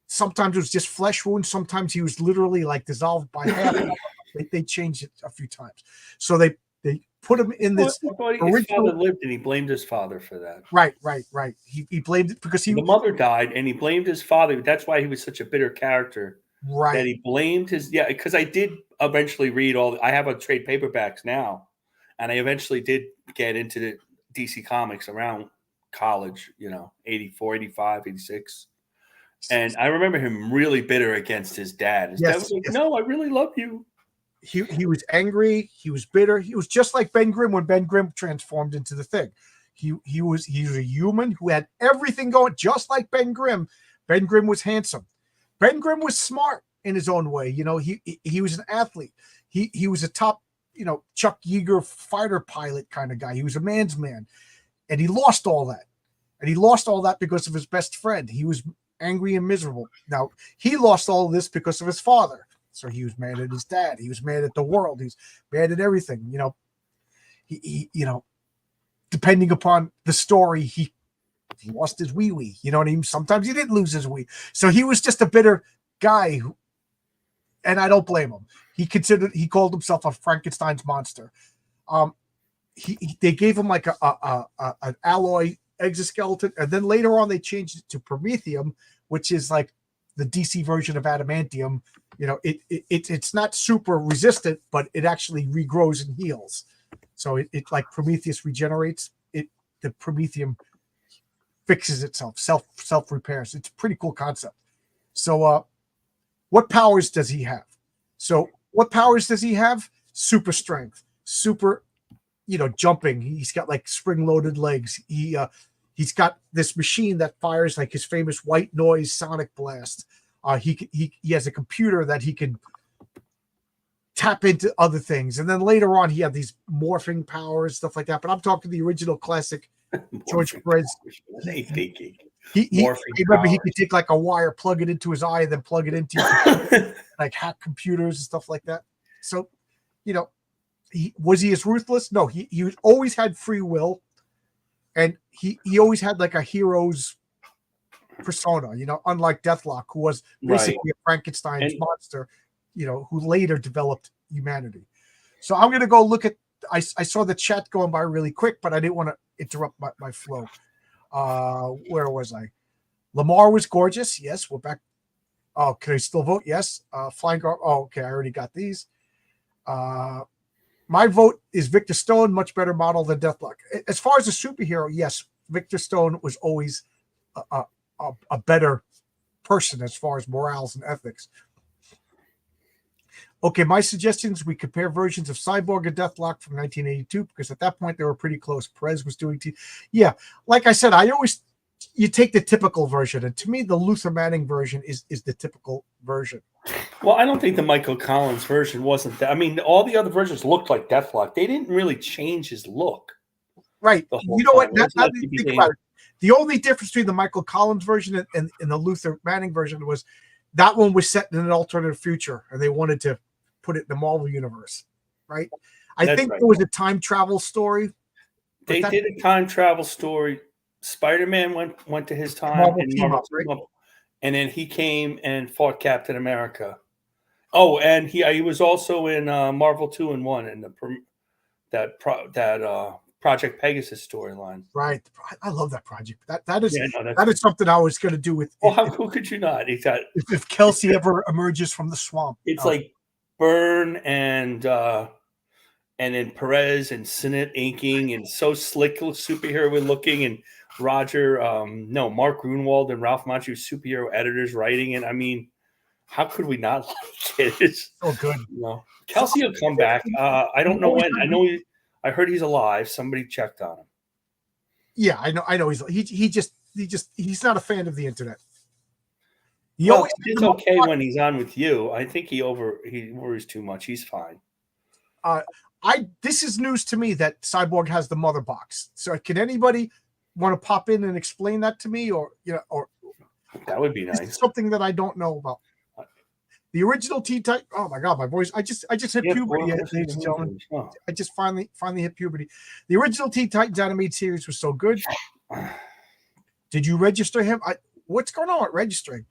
sometimes it was just flesh wounds. Sometimes he was literally dissolved by half. They changed it a few times. So they put him in this. His father lived, and he blamed his father for that. Right. He blamed it because the mother died, and he blamed his father. That's why he was such a bitter character. Right. That he blamed because I did eventually read I have a trade paperbacks now, and I eventually did get into the DC Comics around college, 84, 85, 86. And I remember him really bitter against his dad. His dad was like, no, I really love you. He was angry. He was bitter. He was just like Ben Grimm when Ben Grimm transformed into the Thing. He was a human who had everything going, just like Ben Grimm. Ben Grimm was handsome. Ben Grimm was smart in his own way. He was an athlete. He was a top, Chuck Yeager fighter pilot kind of guy. He was a man's man, and he lost all that. And he lost all that because of his best friend. He was angry and miserable. Now he lost all of this because of his father. So he was mad at his dad. He was mad at the world. He's mad at everything. He depending upon the story, he lost his wee. You know what I mean? Sometimes he didn't lose his wee. So he was just a bitter guy, and I don't blame him. He called himself a Frankenstein's monster. They gave him like an alloy exoskeleton, and then later on they changed it to Promethium, which is like the DC version of adamantium. It's not super resistant, but it actually regrows and heals. So it like Prometheus regenerates. The Promethium fixes itself, self repairs. It's a pretty cool concept. So what powers does he have? Super strength, super, jumping. He's got like spring-loaded legs. He's got this machine that fires like his famous white noise sonic blast. He has a computer that he can tap into other things. And then later on, he had these morphing powers, stuff like that. But I'm talking the original classic George Perez. He remember he could take like a wire, plug it into his eye, and then plug it into like hack computers and stuff like that. So, was he as ruthless? No, he always had free will, and he always had like a hero's persona, unlike Deathlok, who was basically a Frankenstein's monster, who later developed humanity. So I'm going to go look at, I saw the chat going by really quick, but I didn't want to interrupt my flow. Where was I? Lamar was gorgeous. Yes, we're back. Oh, can I still vote? Yes. Flying Guard. Oh, okay. I already got these. My vote is Victor Stone, much better model than Deathlok. As far as a superhero, yes, Victor Stone was always a better person as far as morals and ethics. Okay, my suggestion is we compare versions of Cyborg and Deathlok from 1982, because at that point they were pretty close. Perez was doing yeah, like I said, you take the typical version, and to me the Luther Manning version is the typical version. Well, I don't think the Michael Collins version wasn't that. I mean, all the other versions looked like Deathlok. They didn't really change his look. Right. You know what? Think about it. The only difference between the Michael Collins version and the Luther Manning version was that one was set in an alternative future, and they wanted to put it in the Marvel universe, right? I think it was a time travel story. They did a time travel story. Spider-Man went to his time in Marvel, right? And then he came and fought Captain America. Oh, and he was also in Marvel 2-in-1 in that Project Pegasus storyline. Right. I love that project. That is something I was going to do with. Well, who could you not? If Kelsey ever emerges from the swamp, it's like Byrne and then Perez and Sinnott inking, and so slick superhero looking, and Mark Grunwald and Ralph Macchio superhero editors writing it. I mean, how could we not like it? It's so good. Kelsey will come back. I don't know when. I heard he's alive. Somebody checked on him. Yeah, I know. He's not a fan of the internet. He's okay when he's on with you. I think he worries too much. He's fine. This is news to me that Cyborg has the mother box. So can anybody want to pop in and explain that to me, or that would be nice. Something that I don't know about. The original Teen Titans. Oh my God, my voice! I just hit puberty, ladies and gentlemen. I just finally hit puberty. The original Teen Titans animated series was so good. Did you register him? What's going on with registering?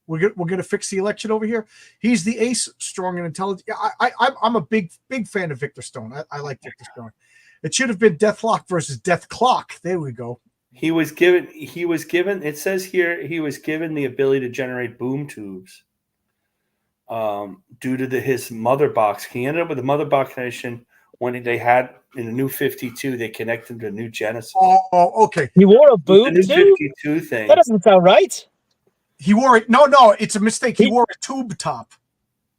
We're gonna fix the election over here. He's the ace, strong and intelligent. I'm a big fan of Victor Stone. I like Victor Stone. It should have been Deathlok versus Deathclock. There we go. He was given. It says here he was given the ability to generate boom tubes. Due to his mother box, he ended up with a mother box connection when they had in the New 52. They connected him to New Genesis. Oh, okay. He wore a boom tube. 52 thing. That doesn't sound right. He wore it. No, it's a mistake. He wore a tube top.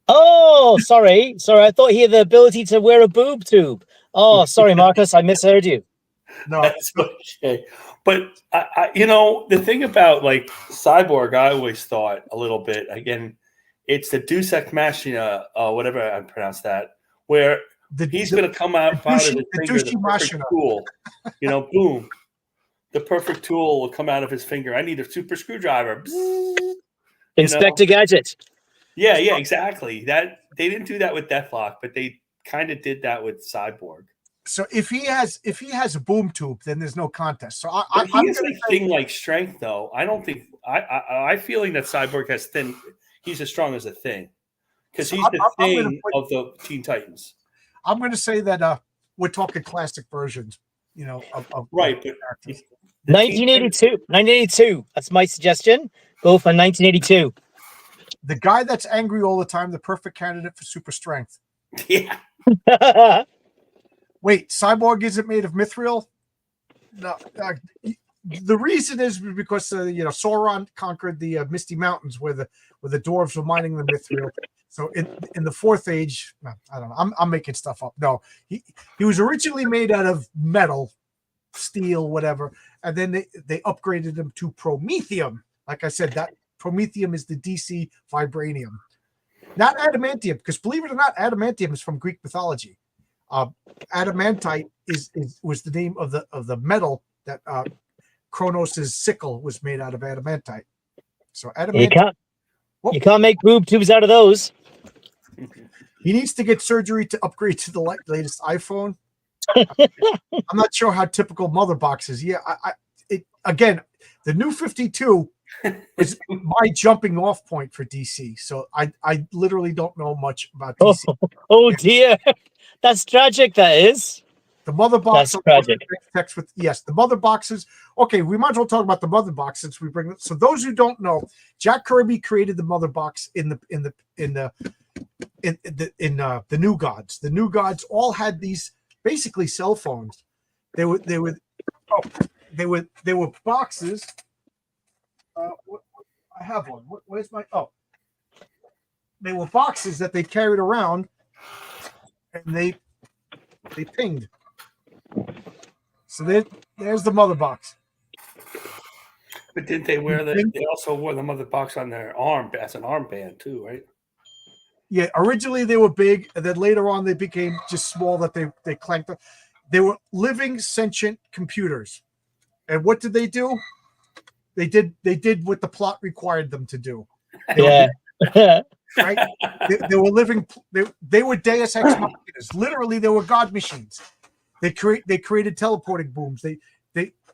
Oh, sorry. I thought he had the ability to wear a boob tube. Oh, sorry, Marcus. I misheard you. No, that's okay. But the thing about like Cyborg, I always thought a little bit again. It's the Deus Ex Machina, whatever I pronounce that, where he's going to come out of his finger, the perfect tool. Boom. The perfect tool will come out of his finger. I need a super screwdriver. Inspector Gadget. Yeah, exactly. That they didn't do that with Deathlok, but they kind of did that with Cyborg. So if he has a boom tube, then there's no contest. So he has a thing like strength, though. I don't think I feeling that Cyborg has thin. He's as strong as a thing because he's the thing of the Teen Titans. I'm going to say that we're talking classic versions, right. But 1982. That's my suggestion. Go for 1982. The guy that's angry all the time, the perfect candidate for super strength. Yeah. Wait, Cyborg isn't made of mithril? No. The reason is because Sauron conquered the Misty Mountains where the dwarves were mining the mithril. So in the Fourth Age, I don't know. I'm making stuff up. No, he was originally made out of metal, steel, whatever, and then they upgraded him to promethium. Like I said, that promethium is the DC vibranium. not adamantium, because believe it or not, adamantium is from Greek mythology. Adamantite was the name of the metal that Kronos' sickle was made out of adamantite. So adamantite. You can't make boob tubes out of those. He needs to get surgery to upgrade to the latest iPhone. I'm not sure how typical mother box is. Yeah, again, the new 52 is my jumping off point for DC. So I literally don't know much about DC. Oh dear, that's tragic. That is. The mother box. That's tragic. Text with yes, the mother boxes. Okay, we might as well talk about the mother box since we bring it. So those who don't know, Jack Kirby created the mother box in the New Gods. The New Gods all had these basically cell phones. They were boxes. I have one. Where's my? Oh, they were boxes that they carried around, and they pinged. So there's the mother box. But didn't they wear They also wore the mother box on their arm as an armband too, right? Yeah, originally they were big, and then later on they became just small that they clanked. They were living sentient computers, and what did they do? They did what the plot required them to do. Right? They were living. They were Deus Ex Machinas. Literally, they were God machines. They created teleporting booms. They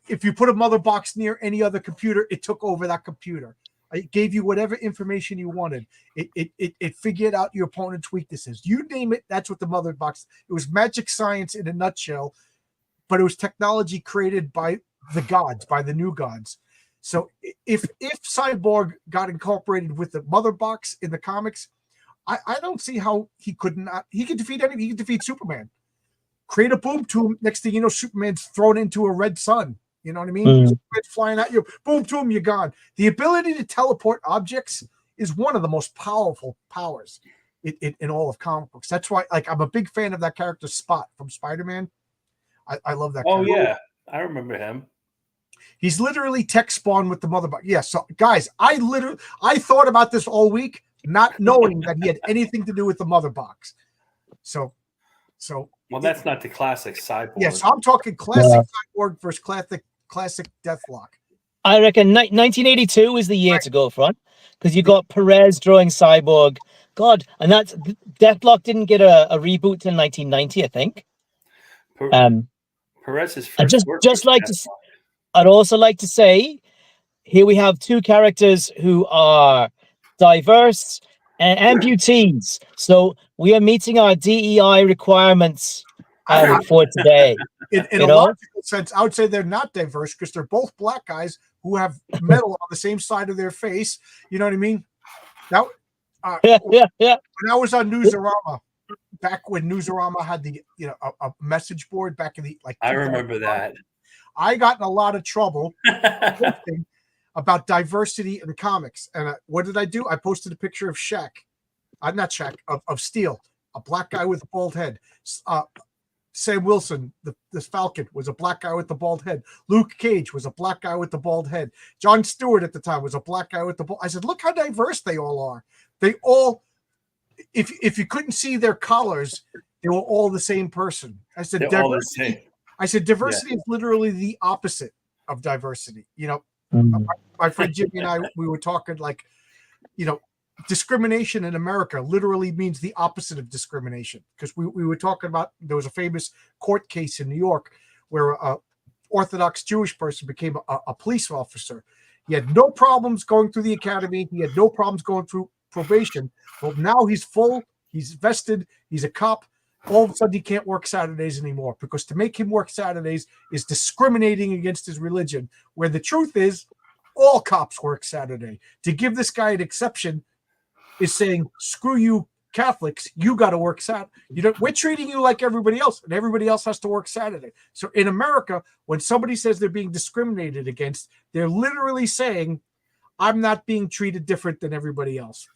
if you put a mother box near any other computer, it took over that computer. It gave you whatever information you wanted. It figured out your opponent's weaknesses. You name it, that's what the mother box. It was magic science in a nutshell, but it was technology created by the gods, by the New Gods. So if Cyborg got incorporated with the mother box in the comics, I don't see how he could not. He could defeat anything. He could defeat Superman. Create a boom tomb. Next thing you know, Superman's thrown into a red sun. You know what I mean? Superman's flying at you. Boom tomb, you're gone. The ability to teleport objects is one of the most powerful powers in all of comic books. That's why, like, I'm a big fan of that character Spot from Spider-Man. I love that. Oh character. Yeah, I remember him. He's literally tech spawn with the mother box. Yeah, so guys, I thought about this all week, not knowing that he had anything to do with the mother box. So well, that's not the classic Cyborg. Yes, I'm talking classic Cyborg versus classic Deathlok. I reckon 1982 is the year to go from, because you got Perez drawing Cyborg. God, and that's Deathlok didn't get a reboot till 1990, I think. Perez's first. I'd also like to say, here we have two characters who are diverse and amputees. So we are meeting our DEI requirements for today. In a logical sense, I would say they're not diverse because they're both black guys who have metal on the same side of their face. You know what I mean? Now, yeah. When I was on Newsarama, back when Newsarama had the a message board back in the I remember that. I got in a lot of trouble about diversity in comics. And what did I do? I posted a picture of Shaq. Not Shaq, of Steel, a black guy with a bald head. Sam Wilson, the Falcon, was a black guy with the bald head. Luke Cage was a black guy with the bald head. Jon Stewart at the time was a black guy with the bald. I said, look how diverse they all are. They all, if you couldn't see their collars, they were all the same person. I said, they're all the same. I said, diversity is literally the opposite of diversity. My friend Jimmy and I, we were talking like, discrimination in America literally means the opposite of discrimination. Because we were talking about, there was a famous court case in New York where a Orthodox Jewish person became a police officer. He had no problems going through the academy. He had no problems going through probation. But now he's full, he's vested, he's a cop. All of a sudden he can't work Saturdays anymore because to make him work Saturdays is discriminating against his religion, where the truth is all cops work Saturday. To give this guy an exception is saying, screw you Catholics, you got to work Saturday. We're treating you like everybody else, and everybody else has to work Saturday. So in America, when somebody says they're being discriminated against, they're literally saying, I'm not being treated different than everybody else.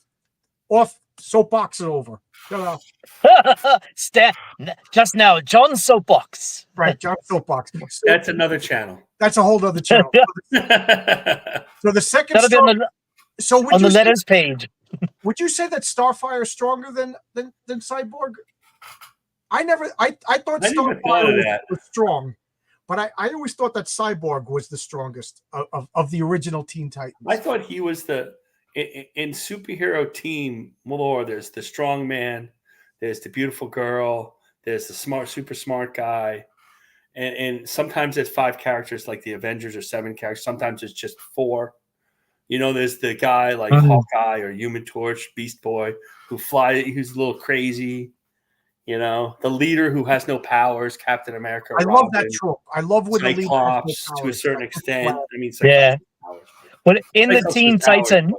Off, soapbox is over. Just now, John's soapbox. Right, John's soapbox. So, that's another channel. That's a whole other channel. So the second story, So on the letters page. Would you say that Starfire is stronger than Cyborg? I thought I never thought of that. was strong, but I always thought that Cyborg was the strongest of the original Teen Titans. I thought he was in superhero team lore. There's the strong man, there's the beautiful girl, there's the super smart guy, and sometimes there's 5 characters like the Avengers, or 7 characters. Sometimes it's just 4. There's the guy like Hawkeye or Human Torch, Beast Boy, who's a little crazy. The leader who has no powers, Captain America. I love that trope. I love when Cyclops, the leader has no to a certain extent. I mean, yeah. Powers. But in the Teen Titans,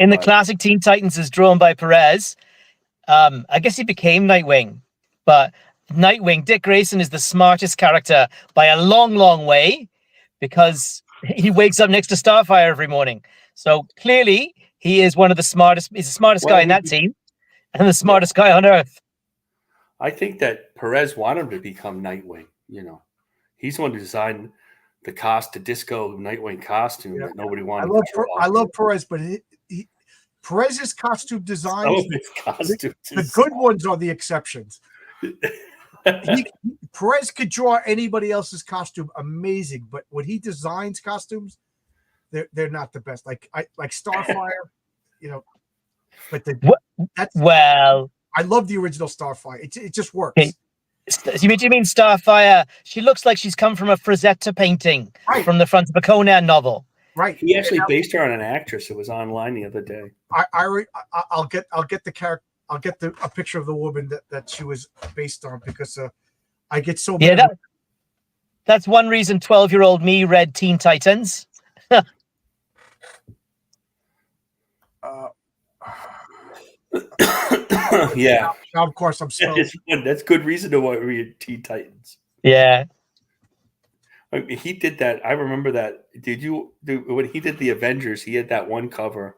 in the classic Teen Titans, is drawn by Perez. I guess he became Nightwing, but Nightwing, Dick Grayson, is the smartest character by a long, long way, because he wakes up next to Starfire every morning. So clearly, he is one of the smartest. He's the smartest guy in that team, and the smartest guy on Earth. I think that Perez wanted him to become Nightwing. He's the one who designed the disco Nightwing costume that nobody wanted. I love Perez, but Perez's costume designs, the good ones are the exceptions. Perez could draw anybody else's costume amazing, but when he designs costumes, they're not the best. Like Starfire, But I love the original Starfire. It just works. Okay. You mean Starfire? She looks like she's come from a Frazetta painting from the front of a Conan novel. Right. He actually based her on an actress. It was online the other day. I'll get the character. I'll get a picture of the woman that she was based on, because I get so many. Yeah, that's one reason 12-year-old me read Teen Titans. Yeah. Now, of course, I'm still. That's good reason to read Teen Titans. Yeah. He did that. I remember that. When he did the Avengers? He had that one cover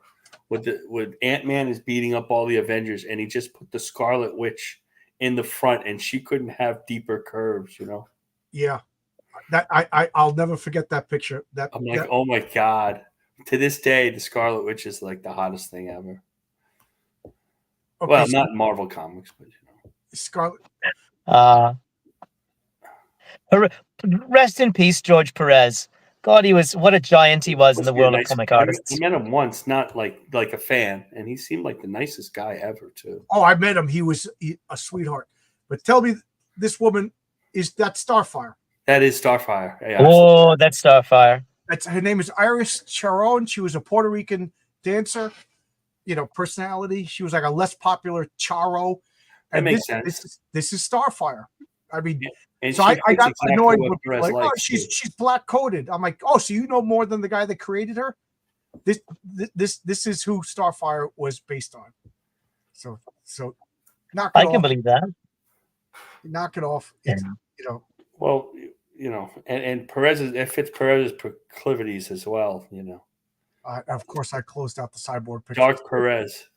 with Ant-Man is beating up all the Avengers, and he just put the Scarlet Witch in the front, and she couldn't have deeper curves, Yeah, that I'll never forget that picture. I'm like, oh my god! To this day, the Scarlet Witch is like the hottest thing ever. Okay, well, not in Marvel Comics, but Scarlet. Rest in peace, George Perez. God, what a giant he was in the world of comic artists. I met him once, not like a fan, and he seemed like the nicest guy ever, too. Oh, I met him. He was a sweetheart. But tell me, this woman, is that Starfire? That is Starfire. Yeah, oh, that's Starfire. Her name is Iris Charon. She was a Puerto Rican dancer, personality. She was like a less popular Charo. That makes sense. This is Starfire. I mean, so I got annoyed with like, oh, she's black coded. I'm like, oh, so you know more than the guy that created her? This is who Starfire was based on. So knock it off. I can believe that. Knock it off. Yeah. Well, and it fits Perez's proclivities as well. Of course, I closed out the cyborg picture. Dark Perez.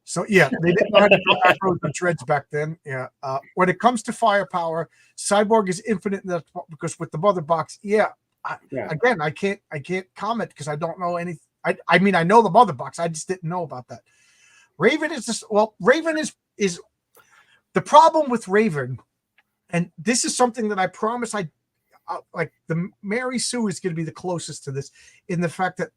So yeah, they didn't know how to do afros and dreads back then. Yeah. When it comes to firepower, Cyborg is infinite in that, because with the mother box, again, I can't comment because I don't know anything. I mean, I know the mother box. I just didn't know about that. Raven is Raven is the problem with Raven, and this is something that I promise like the Mary Sue is going to be the closest to this, in the fact that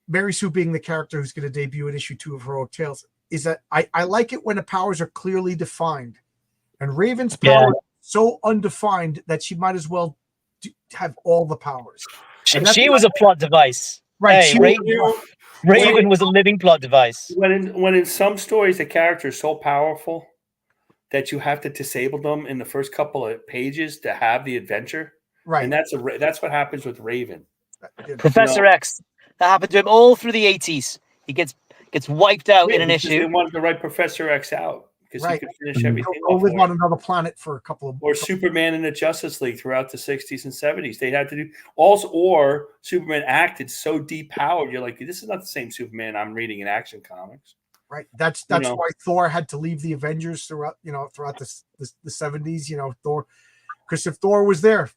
Mary Sue being the character who's going to debut in issue 2 of Heroic Tales, is that I like it when the powers are clearly defined, and Raven's power is so undefined that she might as well have all the powers. She was a plot device, right? Hey, Raven was a living plot device. When in some stories the character is so powerful that you have to disable them in the first couple of pages to have the adventure, right? And that's what happens with Raven. Professor X. That happened to him all through the 80s. He gets wiped out in an issue. They wanted to write Professor X out because he could finish everything. Or live on another planet for a couple of. Or Superman in the Justice League throughout the 60s and 70s. They had to do also, or Superman acted so depowered. You're like, this is not the same Superman I'm reading in Action Comics. Right. That's why Thor had to leave the Avengers throughout the 70s. Thor, because if Thor was there,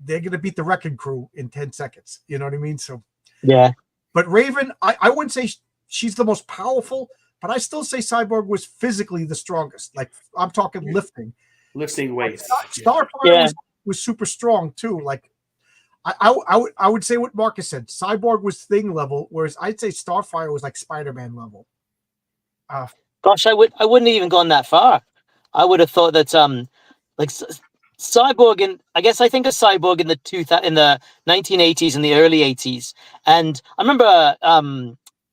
they're gonna beat the Wrecking Crew in 10 seconds. You know what I mean? So. Yeah, But Raven, I wouldn't say she's the most powerful, but I still say Cyborg was physically the strongest. Like I'm talking lifting weights. Starfire was super strong too. Like I would say what Marcus said. Cyborg was Thing level, whereas I'd say Starfire was like Spider-Man level. Gosh, I wouldn't have even gone that far. I would have thought that like Cyborg, and I guess I think of Cyborg in the 1980s and the early 80s, and I remember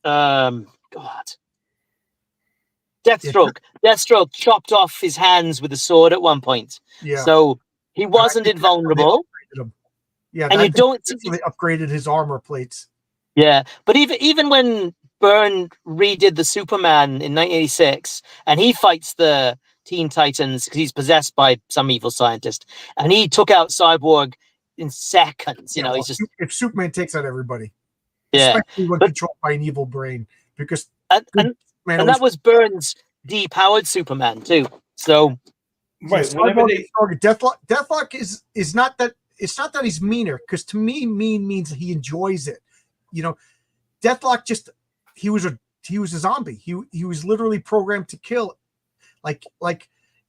God, Deathstroke. Deathstroke chopped off his hands with a sword at one point. Yeah. So he wasn't invulnerable. Yeah, and you don't they upgraded his armor plates. Yeah, but even when Byrne redid the Superman in 1986, and he fights the Teen Titans because he's possessed by some evil scientist, and he took out Cyborg in seconds. You know, he's just if Superman takes out everybody, yeah, especially when controlled by an evil brain, because and that was Byrne's depowered Superman too. So right, Deathlok is not that. It's not that he's meaner, because to me, mean means he enjoys it. You know, Deathlok he was a zombie. He was literally programmed to kill. Like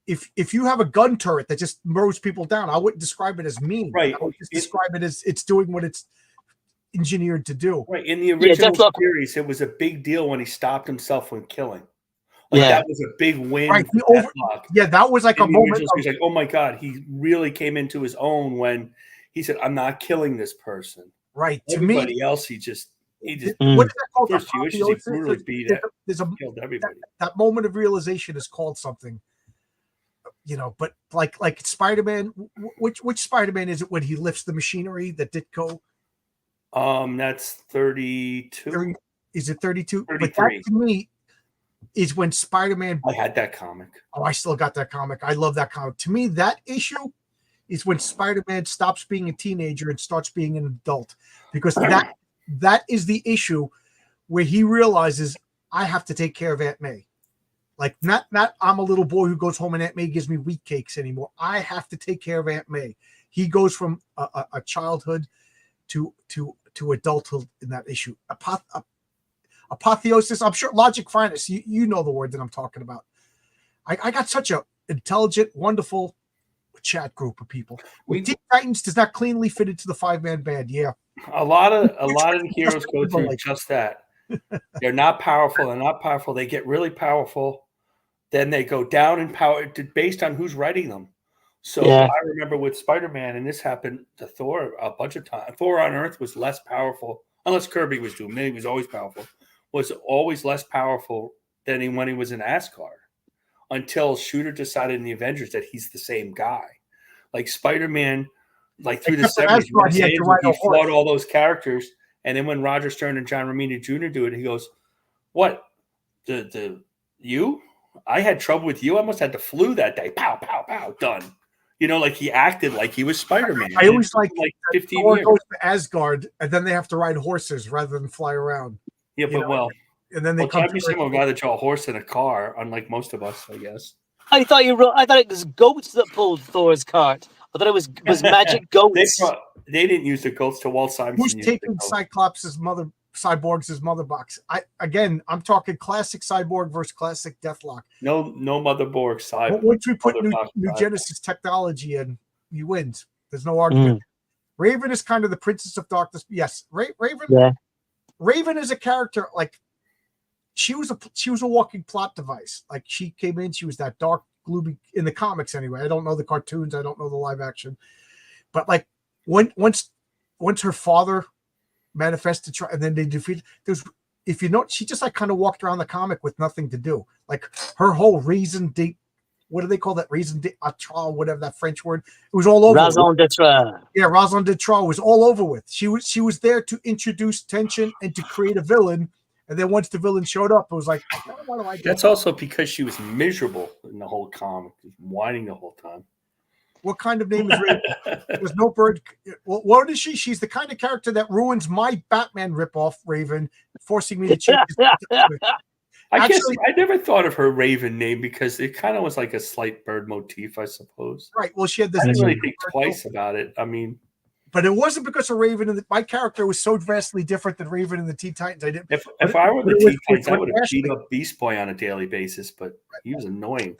if you have a gun turret that just mows people down, I wouldn't describe it as mean. Right. I would just describe it as it's doing what it's engineered to do. Right. In the original series, it was a big deal when he stopped himself when killing. That was a big win. Right. That was like a moment. He's like, oh my God, he really came into his own when he said, I'm not killing this person. Right. Everybody else, he just what is that called? First few issues, he brutally beat it. Killed everybody. That moment of realization is called something. You know, but like Spider-Man, which Spider-Man is it when he lifts the machinery that Ditko? That's 32. Is it 32? 33. But that to me is when Spider-Man. I had that comic. Oh, I still got that comic. I love that comic. To me, that issue is when Spider-Man stops being a teenager and starts being an adult, because that is the issue where he realizes I have to take care of Aunt May. Like not I'm a little boy who goes home and Aunt May gives me wheat cakes anymore. I have to take care of Aunt May. He goes from a childhood to adulthood in that issue. Apotheosis. I'm sure Logic Finest. You know the word that I'm talking about. I got such a intelligent, wonderful chat group of people. Teen Titans does not cleanly fit into the 5-man band. Yeah, a lot of the heroes go through just that. They're not powerful. They're not powerful. They get really powerful. Then they go down in power based on who's writing them. So I remember with Spider-Man, and this happened to Thor a bunch of times. Thor on Earth was less powerful, unless Kirby was doing it. He was always powerful. Was always less powerful than when he was in Asgard, until Shooter decided in the Avengers that he's the same guy. Like Spider-Man, like through the 70s, he fought all those characters. And then when Roger Stern and John Romita Jr. do it, he goes, "What? You? I had trouble with you. I must have had the flu that day. Pow, pow, pow. Done." You know, like he acted like he was Spider-Man. I always like 15 Thor years. goes to Asgard, and then they have to ride horses rather than fly around. Yeah, but and then they come to some guy that draw a horse in a car, unlike most of us, I guess. I thought it was goats that pulled Thor's cart. I thought it was magic goats. They didn't use the goats to Walt Simonson. Who's taking Cyborg's mother box? I'm talking classic Cyborg versus classic Deathlok. No mother Borg Cyborg. But once we put new Genesis technology in, he wins. There's no argument. Raven is kind of the princess of darkness. Yes, Raven. Yeah. Raven is a character like she was a walking plot device. Like she came in, she was that dark, gloomy in the comics anyway. I don't know the cartoons, I don't know the live action, but like once her father manifested, and then they defeated. If you know, she just like kind of walked around the comic with nothing to do. Like her whole raison d'etre. What do they call that? Raison d'etre, whatever that French word. It was all over. Raison d'etre. Yeah, raison d'etre was all over with. She was there to introduce tension and to create a villain. And then once the villain showed up, it was like, what do I do? That's also because she was miserable in the whole comic, just whining the whole time. What kind of name is Raven? There's no bird. Well, what is she? She's the kind of character that ruins my Batman ripoff, Raven, forcing me to change. I never thought of her Raven name because it kind of was like a slight bird motif, I suppose. Right. Well, she had this. I didn't really think twice about it. I mean, but it wasn't because of Raven. And my character was so vastly different than Raven and the Teen Titans. I didn't. If I were the Teen Titans, I would have beat up Beast Boy on a daily basis, but he was annoying.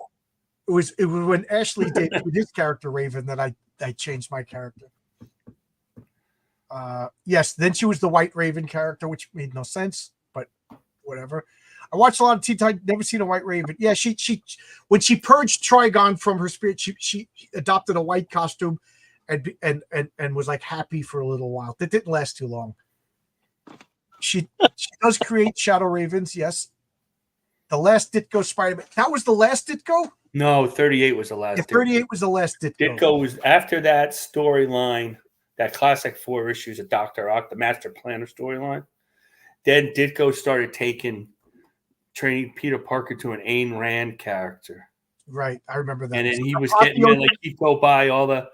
It was when Ashley debuted his character Raven that I changed my character. Yes, then she was the White Raven character, which made no sense, but whatever. I watched a lot of Teen Titans, never seen a White Raven. Yeah, she when she purged Trigon from her spirit, she adopted a white costume and was like happy for a little while. That didn't last too long. She does create Shadow Ravens, yes. The last Ditko Spider-Man. That was the last Ditko? No, 38 was the last. Yeah, 38 was the last Ditko. Ditko was after that storyline, that classic 4 issues of Dr. Ock, the Master Planner storyline. Then Ditko started training Peter Parker to an Ayn Rand character. Right, I remember that. And then he was getting in, like he'd go by all the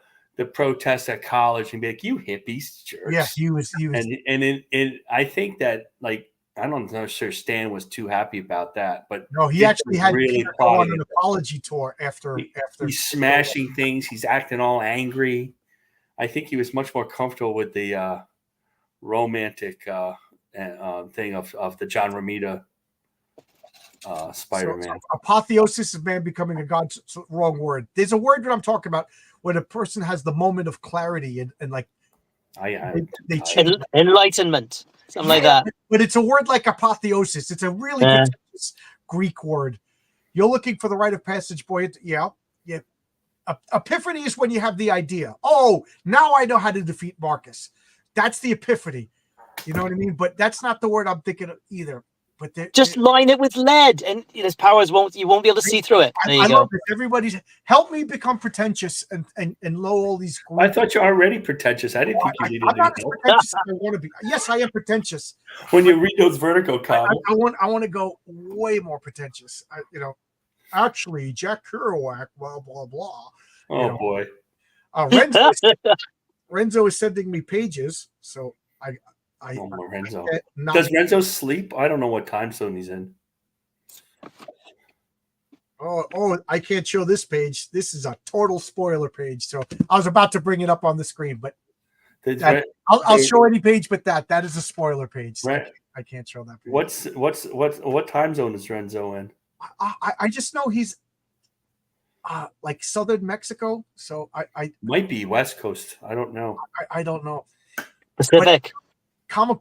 protests at college and be like, "You hippies, jerks." Yeah, he was. And I think that, like, I don't know, sure Stan was too happy about that, but no, he actually had really Peter go on an apology tour after he's smashing things. He's acting all angry. I think he was much more comfortable with the romantic thing of the John Romita Spider-Man. So apotheosis of man becoming a god. Wrong word. There's a word that I'm talking about when a person has the moment of clarity and like they change. Enlightenment, something like that. But it's a word like apotheosis. It's a really good Greek word. You're looking for the rite of passage, boy. Yeah. Epiphany is when you have the idea. Oh, now I know how to defeat Marcus. That's the epiphany. You know what I mean? But that's not the word I'm thinking of either. But just line it with lead, and his powers you won't be able to see through it. There you go. Love it. Everybody's help me become pretentious and low all these. I thought you're already pretentious. I didn't think you needed I'm not as pretentious as I want to be. Yes, I am pretentious. When you read those Vertigo comics, I want to go way more pretentious. Actually, Jack Kerouac, blah blah blah. Oh boy. Renzo is sending me pages, so Renzo. Does Renzo sleep? I don't know what time zone he's in. Oh, I can't show this page. This is a total spoiler page. So I was about to bring it up on the screen, but I'll show any page but that is a spoiler page. So I can't show that page. What time zone is Renzo in? I just know he's like southern Mexico. So I might be West Coast. I don't know. I don't know. Pacific. But comic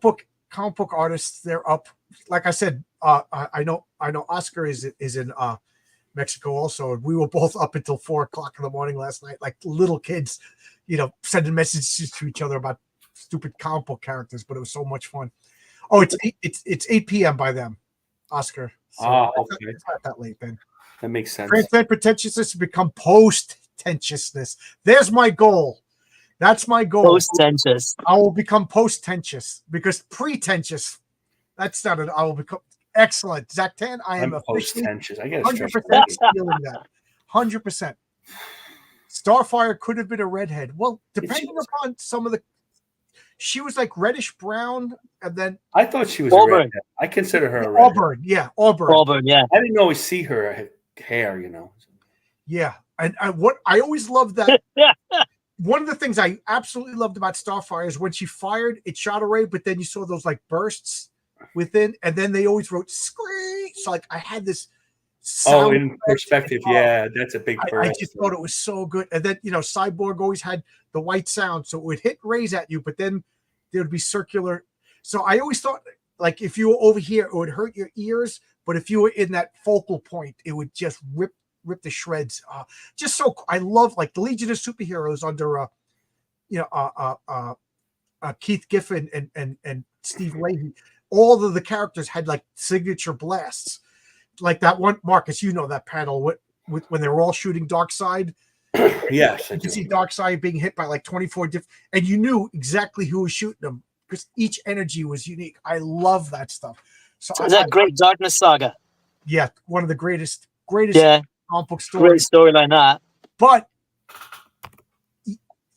book artists, they're up. Like I said, I know Oscar is in Mexico also. We were both up until 4:00 in the morning last night, like little kids, sending messages to each other about stupid comic book characters. But it was so much fun. Oh, it's 8 p.m. by them, Oscar. So okay. It's not that late then. That makes sense. Transcend pretentiousness to become post-tentiousness. There's my goal. That's my goal. Post-tentious. I will become post-tentious because pretentious. That's not it. I will become excellent. Zach Tan, I am officially post-tentious. I get 100% feeling that. 100%. Starfire could have been a redhead. Well, depending upon some of the. She was like reddish brown, and then I thought she was Auburn. a redhead. I consider her a redhead. Auburn. Yeah, Auburn. Auburn. Yeah. I didn't always see her hair. Yeah, and I always loved that. One of the things I absolutely loved about Starfire is when she fired, it shot a ray, but then you saw those like bursts within, and then they always wrote "scream." So like I had this. Oh, in perspective, yeah, that's a big. I just thought it was so good, and then Cyborg always had the white sound, so it would hit rays at you, but then there would be circular. So I always thought, like, if you were over here, it would hurt your ears, but if you were in that focal point, it would just rip the shreds. Just so I love like the Legion of Superheroes under Keith Giffen and Steve Leahy. All of the characters had like signature blasts, like that one. Marcus, that panel with when they were all shooting Darkseid. Yes, you can see Darkseid being hit by like 24 different, and you knew exactly who was shooting them because each energy was unique. I love that stuff. So is that Great Darkness Saga? Yeah, one of the greatest comic book stories. Great storyline that. But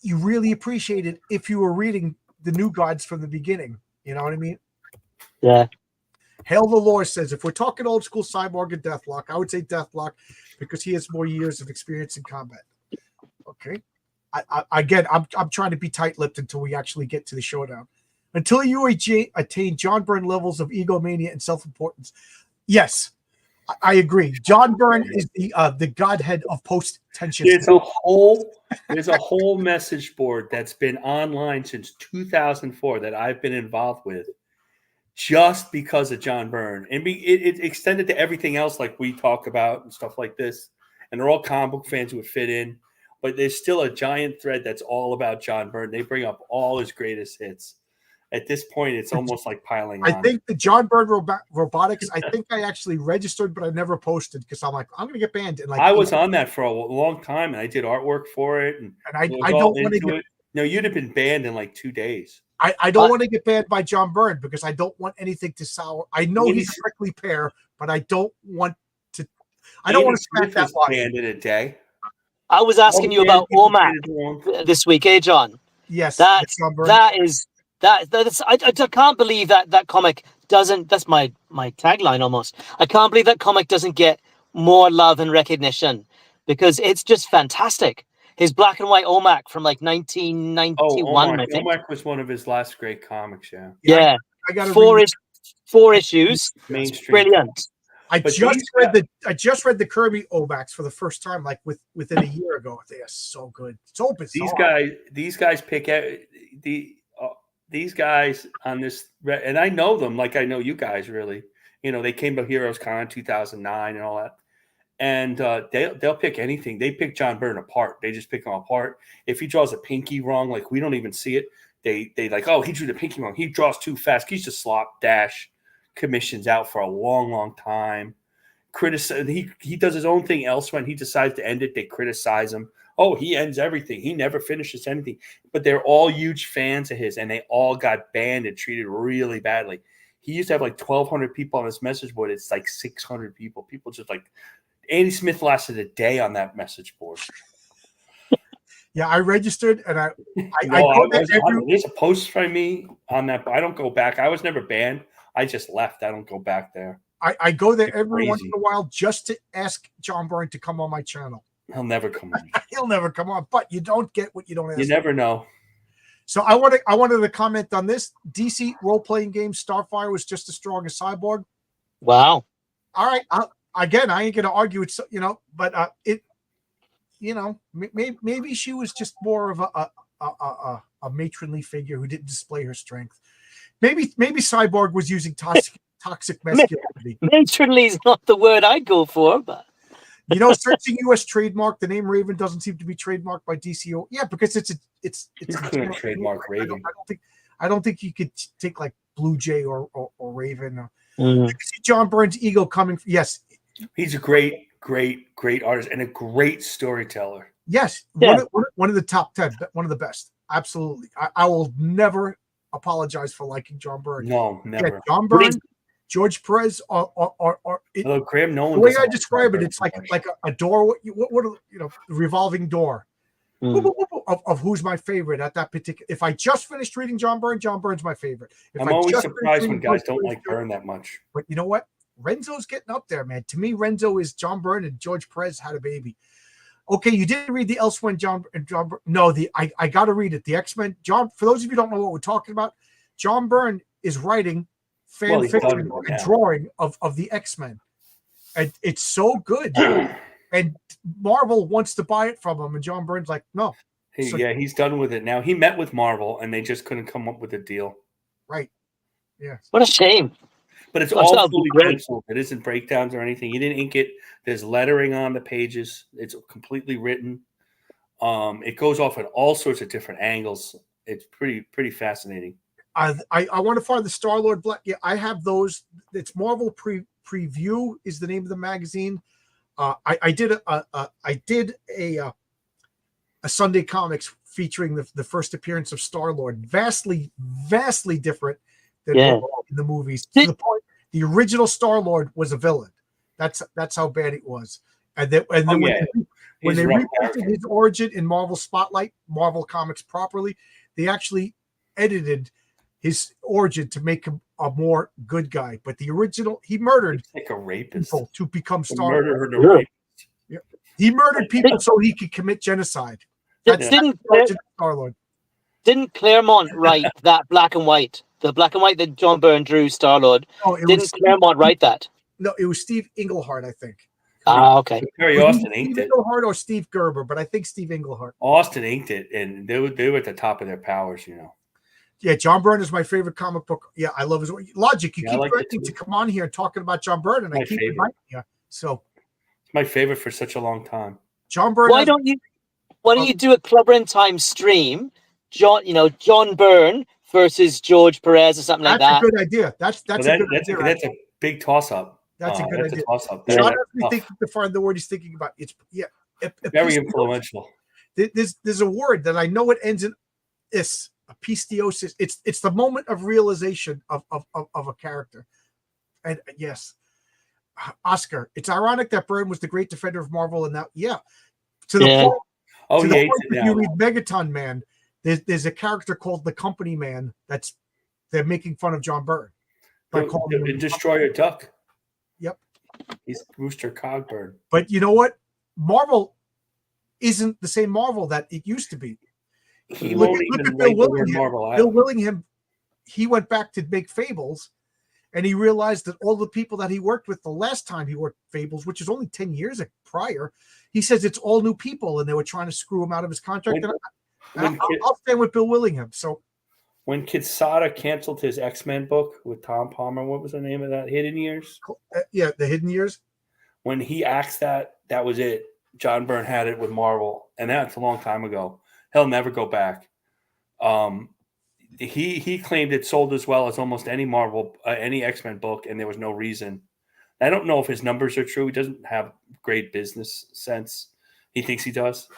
you really appreciate it if you were reading the New Gods from the beginning. You know what I mean? Yeah. Hail the Lore says, if we're talking old school Cyborg and Deathlok, I would say Deathlok because he has more years of experience in combat. Okay. Again, I'm trying to be tight-lipped until we actually get to the showdown. Until you attain John Byrne levels of egomania and self-importance. Yes, I agree. John Byrne is the godhead of post-tension. There's a whole message board that's been online since 2004 that I've been involved with, just because of John Byrne, and it extended to everything else like we talk about and stuff like this. And they're all comic book fans who would fit in, but there's still a giant thread that's all about John Byrne. They bring up all his greatest hits. At this point, it's almost like piling on. I think the John Byrne robotics, I think I actually registered, but I never posted because I'm like, I'm going to get banned. And like, I was on that for a long time, and I did artwork for it. And I don't want to get it. No, you'd have been banned in like 2 days. I don't want to get banned by John Byrne because I don't want anything to sour. I know he's a prickly pear, but I don't want to. I don't want to smack that line. Banned in a day. I was asking you about OMAC this week, eh, John? Yes, that's I can't believe that comic doesn't. That's my tagline almost. I can't believe that comic doesn't get more love and recognition because it's just fantastic. His black and white OMAC from like 1991. I think OMAC was one of his last great comics. Yeah. I got four issues. Brilliant. I just read the Kirby OMACs for the first time, like within a year ago. They are so good, so bizarre. These guys pick out these guys on this, and I know them like I know you guys. Really, they came to Heroes Con 2009 and all that, and they'll pick anything. They pick John Byrne apart. They just pick him apart. If he draws a pinky wrong, like we don't even see it, they like, oh, he drew the pinky wrong. He draws too fast. He's just slop dash commissions out for a long time. Criticize. He does his own thing elsewhere, and he decides to end it. They criticize him. Oh, he ends everything. He never finishes anything. But they're all huge fans of his, and they all got banned and treated really badly. He used to have like 1,200 people on his message board. It's like 600 people. People just like Andy Smith lasted a day on that message board. Yeah, I registered, and there's a post from me on that. I don't go back. I was never banned. I just left. I don't go back there. I go there every once in a while just to ask John Byrne to come on my channel. He'll never come on. He'll never come on, but you don't get what you don't ask. You never know. So I wanted to comment on this. DC role-playing game Starfire was just as strong as Cyborg. Wow. All right. Again, I ain't going to argue it, but maybe she was just more of a matronly figure who didn't display her strength. Maybe Cyborg was using toxic masculinity. Matronly is not the word I'd go for, but searching U.S. trademark, the name Raven doesn't seem to be trademarked by DCO. Yeah, because it's a trademark Raven. I don't think you could take like Blue Jay or Raven. You can see John Byrne's ego coming. Yes, he's a great artist and a great storyteller. Yes, yeah. One of the top 10, one of the best. Absolutely, I will never apologize for liking John Byrne. No, never. Yeah, John Byrne, George Perez, Graham Nolan. The way I describe it, it's like a door. What revolving door of who's my favorite at that particular. If I just finished reading John Byrne's my favorite. I'm always surprised when guys don't like Byrne that much. But you know what? Renzo's getting up there, man. To me, Renzo is John Byrne and George Perez had a baby. Okay, you didn't read the Elsewhere John Byrne. No, I got to read it. The X-Men. John, for those of you who don't know what we're talking about, John Byrne is writing fan fiction and drawing of the X-Men. And it's so good. And Marvel wants to buy it from him, and John Byrne's like, no. He's done with it now. He met with Marvel, and they just couldn't come up with a deal. Right. Yeah. What a shame. But it's all fully penciled. It isn't breakdowns or anything. You didn't ink it. There's lettering on the pages. It's completely written. It goes off at all sorts of different angles. It's pretty fascinating. I want to find the Star-Lord Black. Yeah, I have those. It's Marvel Preview is the name of the magazine. I did a Sunday Comics featuring the first appearance of Star-Lord. Vastly different than in the movies. To the point, the original Star-Lord was a villain. That's how bad it was. And then when they reprinted his origin in Marvel Spotlight, Marvel Comics properly, they actually edited his origin to make him a more good guy. But the original, he murdered like a rapist people to become Star-Lord. Yeah. He murdered people so he could commit genocide. Star-Lord. Didn't Claremont write that black and white? The black and white that John Byrne drew Star-Lord. No, Didn't Claremont write that? No, it was Steve Englehart, I think. Okay. Perry Austin inked Steve it. Englehart or Steve Gerber, but I think Steve Englehart. Austin inked it, and they were at the top of their powers, Yeah, John Byrne is my favorite comic book. Yeah, I love his Logic. You keep like threatening to come on here and talking about John Byrne, and I keep inviting you. So it's my favorite for such a long time. John Byrne. Why don't you do a Clobbering Time stream? John Byrne versus George Perez or something like that. That's a good idea. That's a good idea. That's a big toss-up. That's a good idea. Toss-up. Sean has me thinking to find the word he's thinking about. It's very influential. There's a word that I know it ends in is apistiosis. It's the moment of realization of a character. And yes, Oscar. It's ironic that Byrne was the great defender of Marvel, and now to the point. Oh, yeah. If you read Megaton Man, there's a character called the Company Man they're making fun of John Byrne by calling him Destroyer Duck. Yep, he's Rooster Cogburn. But you know what? Marvel isn't the same Marvel that it used to be. Look at Bill Willingham. Bill Willingham, he went back to make Fables, and he realized that all the people that he worked with the last time he worked Fables, which is only 10 years prior, he says it's all new people, and they were trying to screw him out of his contract. I'll stand with Bill Willingham. So when Quesada canceled his X-Men book with Tom Palmer, what was the name of that? Hidden Years? Yeah, the Hidden Years. When he axed that was it. John Byrne had it with Marvel, and that's a long time ago. He'll never go back. He claimed it sold as well as almost any Marvel, any X-Men book, and there was no reason. I don't know if his numbers are true. He doesn't have great business sense. He thinks he does.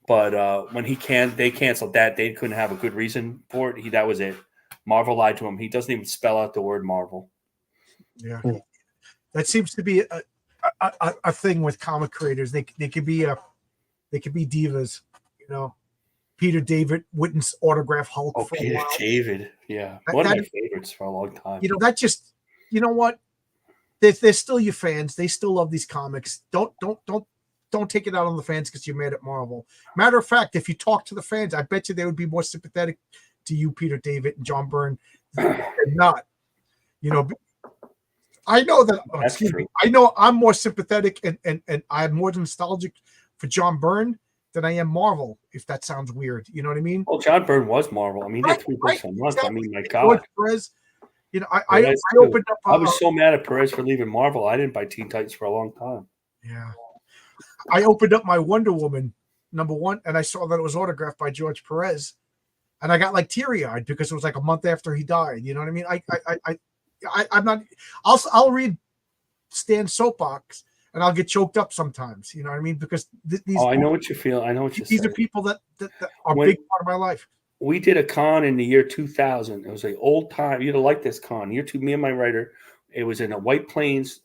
But when they canceled that, they couldn't have a good reason for it. That was it. Marvel lied to him. He doesn't even spell out the word Marvel. Yeah, that seems to be a thing with comic creators. They could be divas. Peter David wouldn't autograph Hulk. Oh, for Peter a while. David, yeah, one of my favorites for a long time. That just, what? They're still your fans. They still love these comics. Don't take it out on the fans because you're mad at Marvel. Matter of fact, if you talk to the fans, I bet you they would be more sympathetic to you, Peter David and John Byrne, than not. I know that. That's true. I know I'm more sympathetic and I'm more nostalgic for John Byrne than I am Marvel. If that sounds weird, you know what I mean? Well, John Byrne was Marvel. I mean, he did 3 books a month. Exactly. I mean, my God. Perez, I opened up. I was so mad at Perez for leaving Marvel. I didn't buy Teen Titans for a long time. Yeah. I opened up my Wonder Woman #1 and I saw that it was autographed by George Perez, and I got like teary-eyed because it was like a month after he died. You know what I mean? I'm not. I'll read Stan's soapbox and I'll get choked up sometimes. You know what I mean? Because these. I know what you feel. I know what you. These are people that are a big part of my life. We did a con in the year 2000. It was an old time. You'd have liked this con. Year 2, me and my writer. It was in a White Plains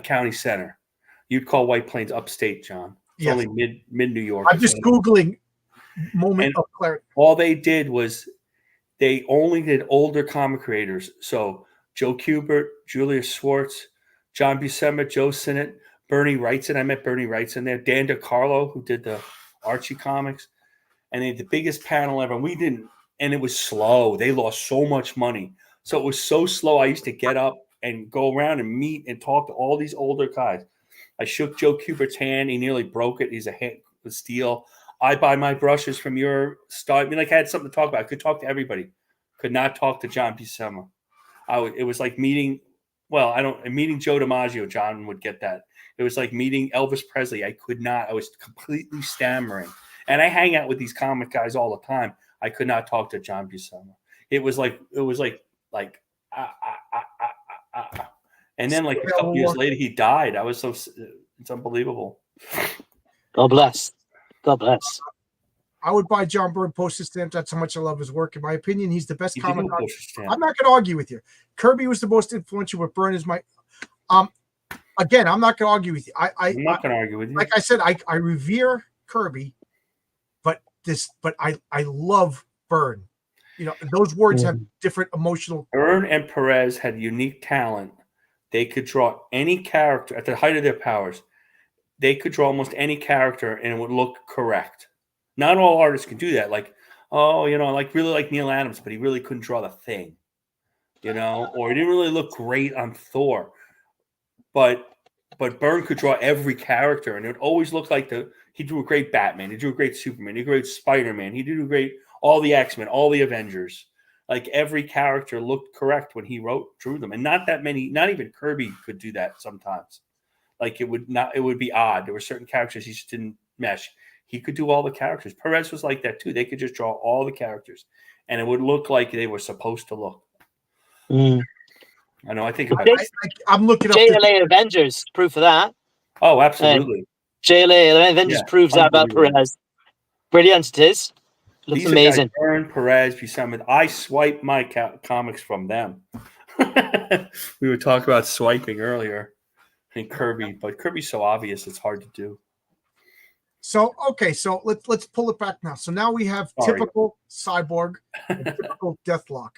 county center. You'd call White Plains upstate, John. It's only mid New York. I'm just Googling moment of clarity. All they did was they only did older comic creators. So Joe Kubert, Julius Schwartz, John Buscema, Joe Sinnott, Bernie Wrightson. I met Bernie Wrightson there. Dan DiCarlo, who did the Archie comics. And they had the biggest panel ever. We didn't, and it was slow. They lost so much money. So it was so slow. I used to get up and go around and meet and talk to all these older guys. I shook Joe Kubert's hand. He nearly broke it. He's a hand with steel. I buy my brushes from your store. I mean, I had something to talk about. I could talk to everybody. Could not talk to John Buscema. It was like meeting. Well, meeting Joe DiMaggio. John would get that. It was like meeting Elvis Presley. I could not. I was completely stammering. And I hang out with these comic guys all the time. I could not talk to John Buscema. It was like. And then, like a couple years later, he died. It's unbelievable. God bless. God bless. I would buy John Byrne postage stamps. That's how much I love his work. In my opinion, he's the best comic artist. I'm not going to argue with you. Kirby was the most influential, but Byrne is my. Again, I'm not going to argue with you. I'm not going to argue with you. Like I said, I revere Kirby, but I love Byrne. Those words have different emotional. Byrne and Perez had unique talent. They could draw any character at the height of their powers. they could draw almost any character and it would look correct. Not all artists can do that. Like, oh, you know, I really like Neil Adams, but he really couldn't draw the Thing, you know, or he didn't really look great on Thor. But Byrne could draw every character, and it would always look like he drew a great Batman, he drew a great Superman, he drew a great Spider-Man, he drew a great all the X-Men, all the Avengers. Like every character looked correct when he drew them, and not that many. Not even Kirby could do that sometimes. Like it would be odd. There were certain characters he just didn't mesh. He could do all the characters. Perez was like that too. They could just draw all the characters, and it would look like they were supposed to look. I know. I think about it. I'm looking up JLA Avengers, proof of that. Oh, absolutely. JLA Avengers proves that about Perez. Brilliant it is. Looks amazing. Guys, Byrne, Perez, Buscema. I swipe my comics from them. We were talking about swiping earlier. I think Kirby, but Kirby's so obvious it's hard to do. So okay, so let's pull it back now. So now we have typical Cyborg and typical Deathlok.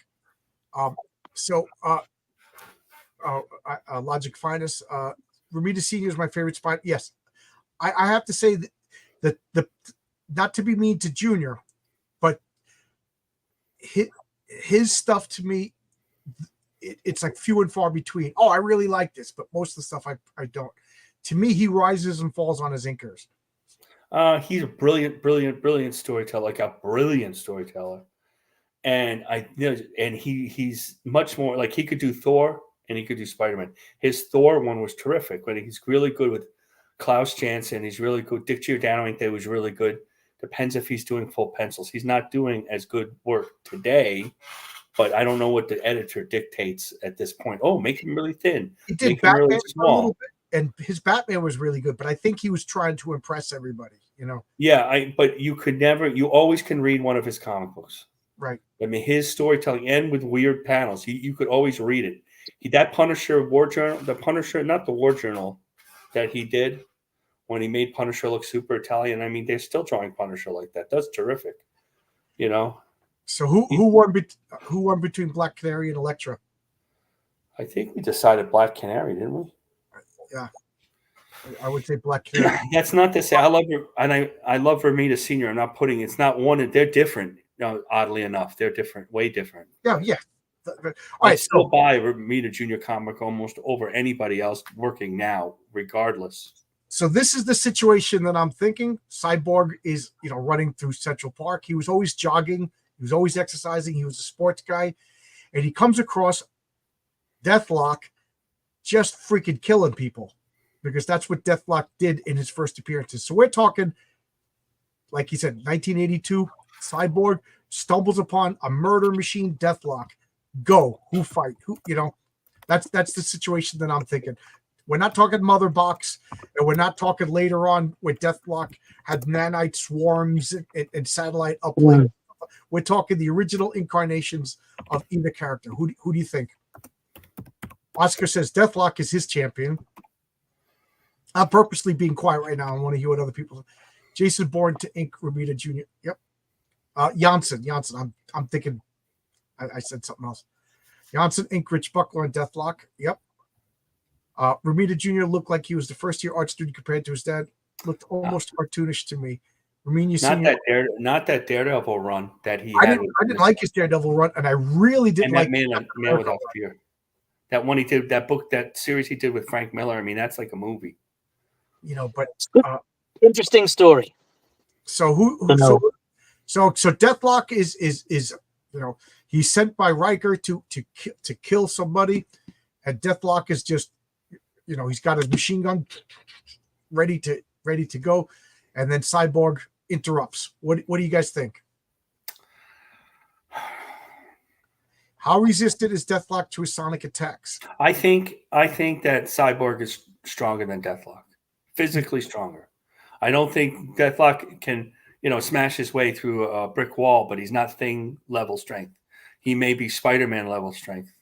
Logic Finest. Ramita Senior is my favorite spot. Yes, I have to say that the not to be mean to Junior, but his stuff to me, it's like few and far between. Oh, I really like this, but most of the stuff I don't. To me, he rises and falls on his inkers. He's a brilliant storyteller, like a brilliant storyteller, and he's much more like he could do Thor and he could do Spider-Man. His Thor one was terrific, but he's really good with Klaus Janson. He's really good. Dick Giordano, I think, that was really good. Depends if he's doing full pencils. He's not doing as good work today, but I don't know what the editor dictates at this point. Oh, make him really thin. He did make him really small. A little bit, and his Batman was really good, but I think he was trying to impress everybody, you know. Yeah, but you always can read one of his comic books. Right. I mean, his storytelling and with weird panels, you could always read it. That Punisher War Journal, not the War Journal that he did when he made Punisher look super Italian. I mean, they're still drawing Punisher like that. That's terrific, you know. So who won between Black Canary and Elektra? I think we decided Black Canary, didn't we? Yeah, I would say Black Canary. That's not to say I love her, and I love Romita Senior. I'm not putting it's not one. They're different. Oddly enough, they're different, way different. Yeah. All right, I still buy Romita Junior comic almost over anybody else working now, regardless. So this is the situation that I'm thinking. Cyborg is, running through Central Park. He was always jogging. He was always exercising. He was a sports guy, and he comes across Deathlok just freaking killing people, because that's what Deathlok did in his first appearances. So we're talking, like he said, 1982, Cyborg stumbles upon a murder machine, Deathlok. Go, who fight? Who, that's the situation that I'm thinking. We're not talking Mother Box, and we're not talking later on where Deathlok had nanite swarms and satellite uplink. We're talking the original incarnations of either character. Who do you think? Oscar says Deathlok is his champion. I'm purposely being quiet right now. I want to hear what other people. Jason Bourne to ink Romita Jr. Yep. Janssen. I'm thinking. I said something else. Janssen ink Rich Buckler and Deathlok. Yep. Romita Jr. looked like he was the first-year art student compared to his dad. Looked almost cartoonish to me. Romita Sr. Not that Daredevil run that he had. I didn't like his Daredevil run, and I really didn't like Man Without Fear. That one he did, that book, that series he did with Frank Miller. I mean, that's like a movie. But interesting story. So so Deathlok is he's sent by Riker to kill somebody, and Deathlok is just he's got his machine gun ready to go, and then Cyborg interrupts. What do you guys think? How resistant is Deathlok to his sonic attacks? I think that Cyborg is stronger than Deathlok, physically stronger. I don't think Deathlok can, smash his way through a brick wall, but he's not Thing level strength. He may be Spider-Man level strength,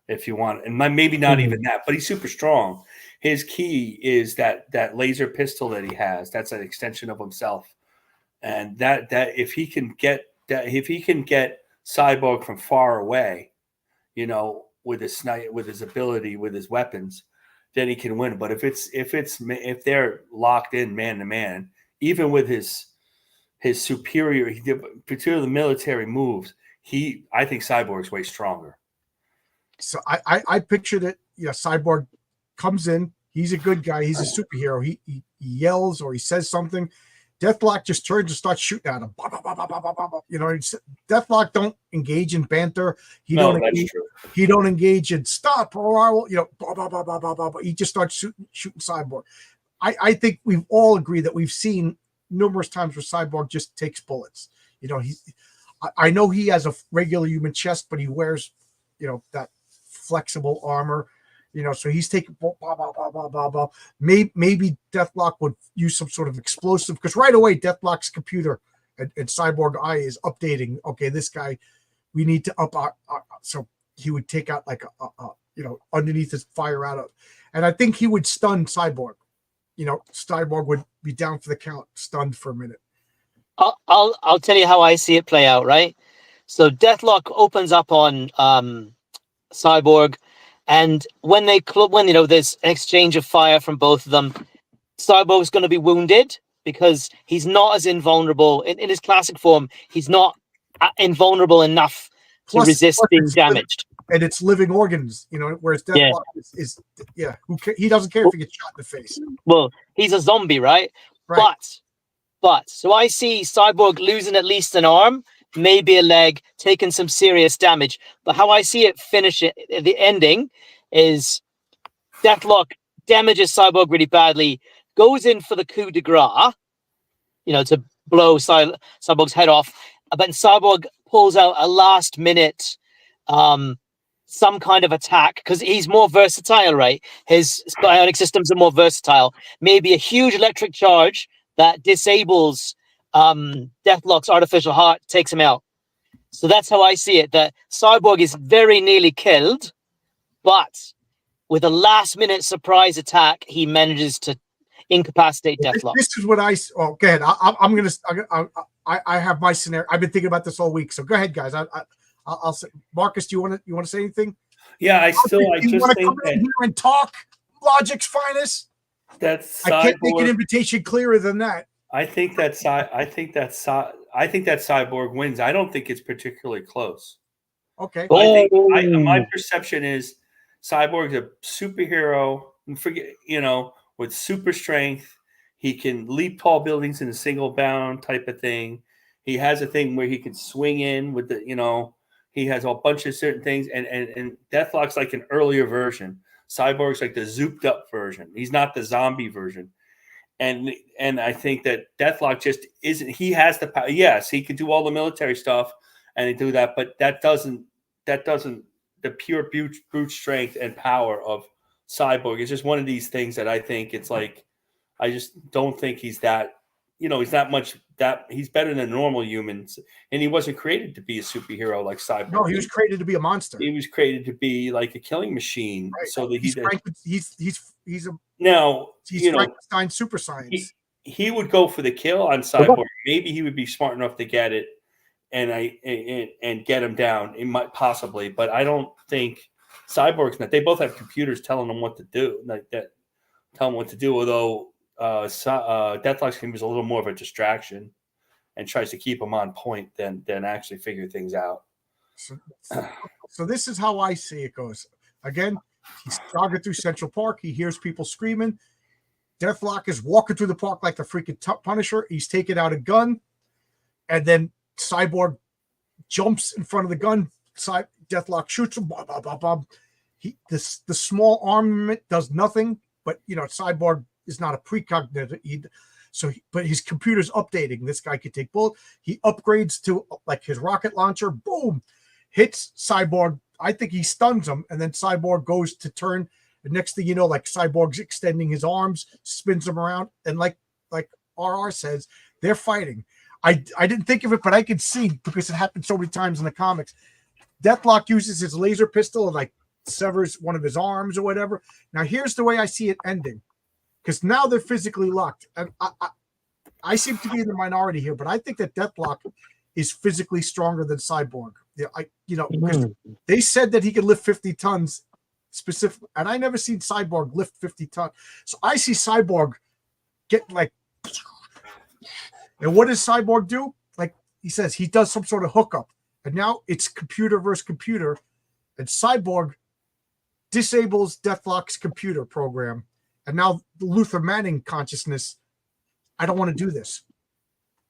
if you want, and maybe not even that, but he's super strong. His key is that laser pistol that he has. That's an extension of himself, and that if he can get Cyborg from far away, with his ability, with his weapons, then he can win. But if they're locked in man to man, even with his superior, particularly the military moves, I think Cyborg's way stronger. So I pictured it. Cyborg comes in. He's a good guy. He's a superhero. He yells or he says something. Deathlok just turns and starts shooting at him. Bah, bah, bah, bah, bah, bah, bah. Deathlok don't engage in banter. He don't engage in stop or I will. Bah, bah, bah, bah, bah, bah, bah. He just starts shooting Cyborg. I think we've all agreed that we've seen numerous times where Cyborg just takes bullets. I know he has a regular human chest, but he wears, that flexible armor. So he's taking blah, blah, blah, blah, blah, blah. Maybe Deathlok would use some sort of explosive because right away Deathlok's computer and Cyborg Eye is updating. Okay, this guy, we need to up our so he would take out like underneath his fire out of, and I think he would stun Cyborg. Cyborg would be down for the count, stunned for a minute. I'll tell you how I see it play out. Right, so Deathlok opens up on Cyborg. And when there's an exchange of fire from both of them, Cyborg's going to be wounded because he's not as invulnerable in his classic form. He's not invulnerable enough to resist being damaged. And it's living organs, whereas Deathlok is he doesn't care if he gets shot in the face. Well, he's a zombie, right? But so I see Cyborg losing at least an arm, maybe a leg, taking some serious damage. But how I see it finish it, the ending is Deathlok damages Cyborg really badly, goes in for the coup de grace, to blow Cyborg's head off. But Cyborg pulls out a last minute, some kind of attack because he's more versatile, right? His bionic systems are more versatile. Maybe a huge electric charge that disables Deathlok's artificial heart, takes him out. So that's how I see it, that Cyborg is very nearly killed, but with a last-minute surprise attack, he manages to incapacitate Deathlok. This is what go ahead. I have my scenario. I've been thinking about this all week, so go ahead, guys. I'll say, Marcus, do you want to say anything? Yeah, I just think come in here and talk Logic's finest. I can't make an invitation clearer than that. I think that Cyborg wins. I don't think it's particularly close. Okay. My perception is Cyborg's a superhero. With super strength, he can leap tall buildings in a single bound type of thing. He has a thing where he can swing in with he has a bunch of certain things, and Deathlok's like an earlier version. Cyborg's like the zooped up version. He's not the zombie version. And I think that Deathlok just isn't. He has the power. Yes, he could do all the military stuff and do that, but that doesn't the pure brute strength and power of Cyborg. It's just one of these things that I think it's like I just don't think he's that. He's not much that he's better than normal humans, and he wasn't created to be a superhero like Cyborg. No, he was created to be a monster. He was created to be like a killing machine. Right. So that he's Frankenstein super science. He would go for the kill on Cyborg. Maybe he would be smart enough to get it and get him down. It might possibly, but I don't think Cyborg's not. They both have computers telling them what to do, Although Deathlok's game is a little more of a distraction and tries to keep him on point than actually figure things out. So this is how I see it goes. Again, he's jogging through Central Park. He hears people screaming. Deathlok is walking through the park like the freaking Punisher. He's taking out a gun, and then Cyborg jumps in front of the gun. Deathlok shoots him. Blah, blah, blah, blah. The small armament does nothing, but Cyborg is not a precognitive. But his computer's updating. This guy could take bullets. He upgrades to like his rocket launcher. Boom, hits Cyborg. I think he stuns him, and then Cyborg goes to turn. The next thing you know, like Cyborg's extending his arms, spins him around, and like RR says, they're fighting. I didn't think of it, but I could see because it happened so many times in the comics. Deathlok uses his laser pistol and like severs one of his arms or whatever. Now here's the way I see it ending, because now they're physically locked, and I seem to be in the minority here, but I think that Deathlok is physically stronger than Cyborg. Because they said that he could lift 50 tons. specific, and I never seen Cyborg lift 50 tons. So I see Cyborg get like, and what does Cyborg do? Like he says, he does some sort of hookup, and now it's computer versus computer, and Cyborg disables Deathlok's computer program, and now the Luther Manning consciousness. I don't want to do this.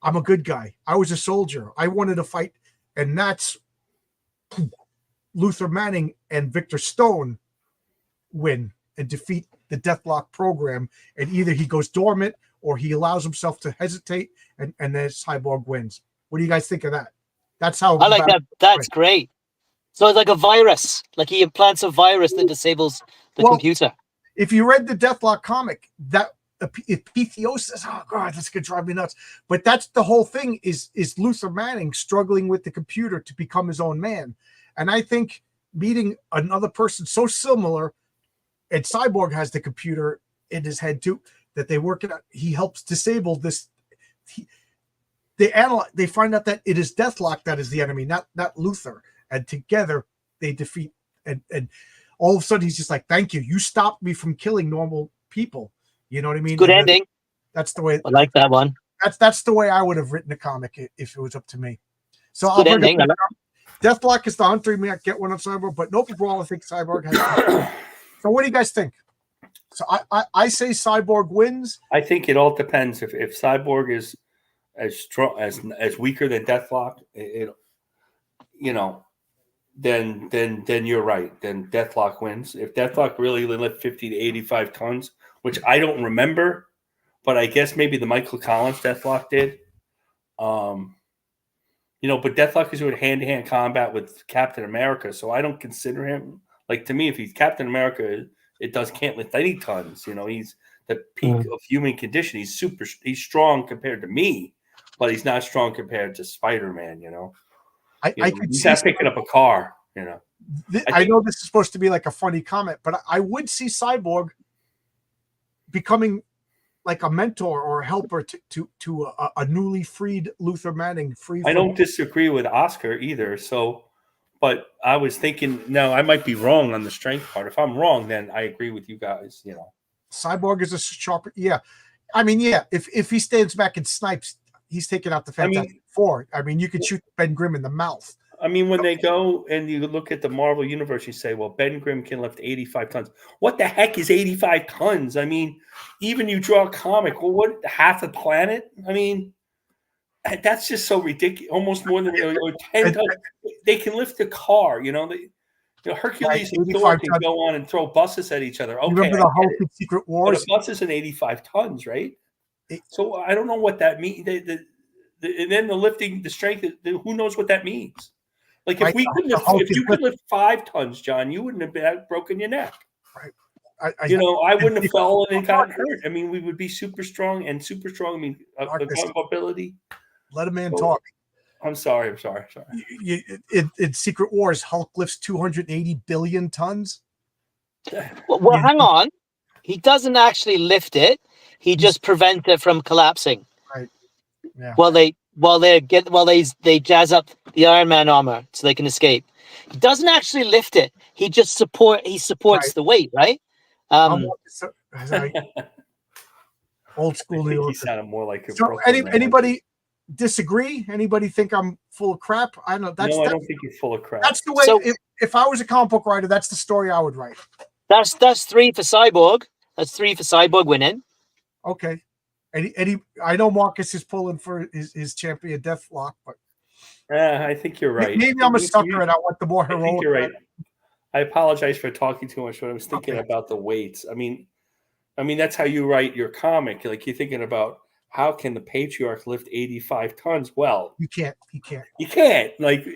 I'm a good guy. I was a soldier. I wanted to fight, and that's Luther Manning and Victor Stone win and defeat the Deathlok program, and either he goes dormant or he allows himself to hesitate, and then Cyborg wins. What do you guys think of that? That's how I like that. That's great. So it's like a virus, like he implants a virus that disables the computer. If you read the Deathlok comic, that if PTO says, "Oh God, this could drive me nuts," but that's the whole thing is Luther Manning struggling with the computer to become his own man, and I think meeting another person so similar, and Cyborg has the computer in his head too, that they work it out. He helps disable this. They find out that it is Deathlok that is the enemy, not Luther, and together they defeat. And all of a sudden he's just like, "Thank you, you stopped me from killing normal people." You know what I mean? Good ending. That's the way. I like that one. That's the way I would have written the comic if it was up to me. So Good ending. Deathlok is the hunter. You may not get one on Cyborg, but no problem. I think Cyborg has. So what do you guys think? So I say Cyborg wins. I think it all depends. If Cyborg is as strong as weaker than Deathlok, then you're right. Then Deathlok wins. If Deathlok really lift 50 to 85 tons, which I don't remember, but I guess maybe the Michael Collins Deathlok did. But Deathlok is doing hand-to-hand combat with Captain America, so I don't consider him, like, to me, if he's Captain America, can't lift any tons. He's the peak of human condition. He's strong compared to me, but he's not strong compared to Spider-Man. He's not picking up a car. I know this is supposed to be like a funny comment, but I would see Cyborg becoming like a mentor or a helper to a newly freed Luther Manning. I don't disagree with Oscar either. So, but I was thinking, no, I might be wrong on the strength part. If I'm wrong, then I agree with you guys. Cyborg is a sharper. Yeah, I mean, yeah. If he stands back and snipes, he's taking out the Fantastic Four. I mean, you could shoot Ben Grimm in the mouth. I mean, when they go and you look at the Marvel Universe, you say, well, Ben Grimm can lift 85 tons. What the heck is 85 tons? I mean, even you draw a comic, well, what, half a planet? I mean, that's just so ridiculous. Almost more than 10 tons. They can lift a car, Hercules and Thor can go on and throw buses at each other. Okay, remember the Hulk in Secret Wars? But a bus is an 85 tons, right? So I don't know what that means. And then the lifting, the strength, who knows what that means? Like if you could lift 5 tons, John, you wouldn't have broken your neck. Right. I wouldn't have fallen and gotten hurt. I mean, we would be super strong and super strong. I mean, the ability. Let a man talk. I'm sorry. In Secret Wars, Hulk lifts 280 billion tons. Well, hang on. He doesn't actually lift it. He just prevents it from collapsing. Right. Yeah. They jazz up the Iron Man armor so they can escape. He doesn't actually lift it. He just supports the weight, right? Old school. He sounded more like anybody disagree? Anybody think I'm full of crap? I don't know. I don't think you're full of crap. That's the way. So, if I was a comic book writer, that's the story I would write. That's 3 for Cyborg. That's 3 for Cyborg winning. Okay. I know Marcus is pulling for his champion Deathlok, but I think you're right. Maybe I'm a sucker and I want the more heroic. I think you're right. I apologize for talking too much, but I was thinking about the weights. I mean, that's how you write your comic. Like you're thinking about how can the Patriarch lift 85 tons? Well, you can't. You can't. Like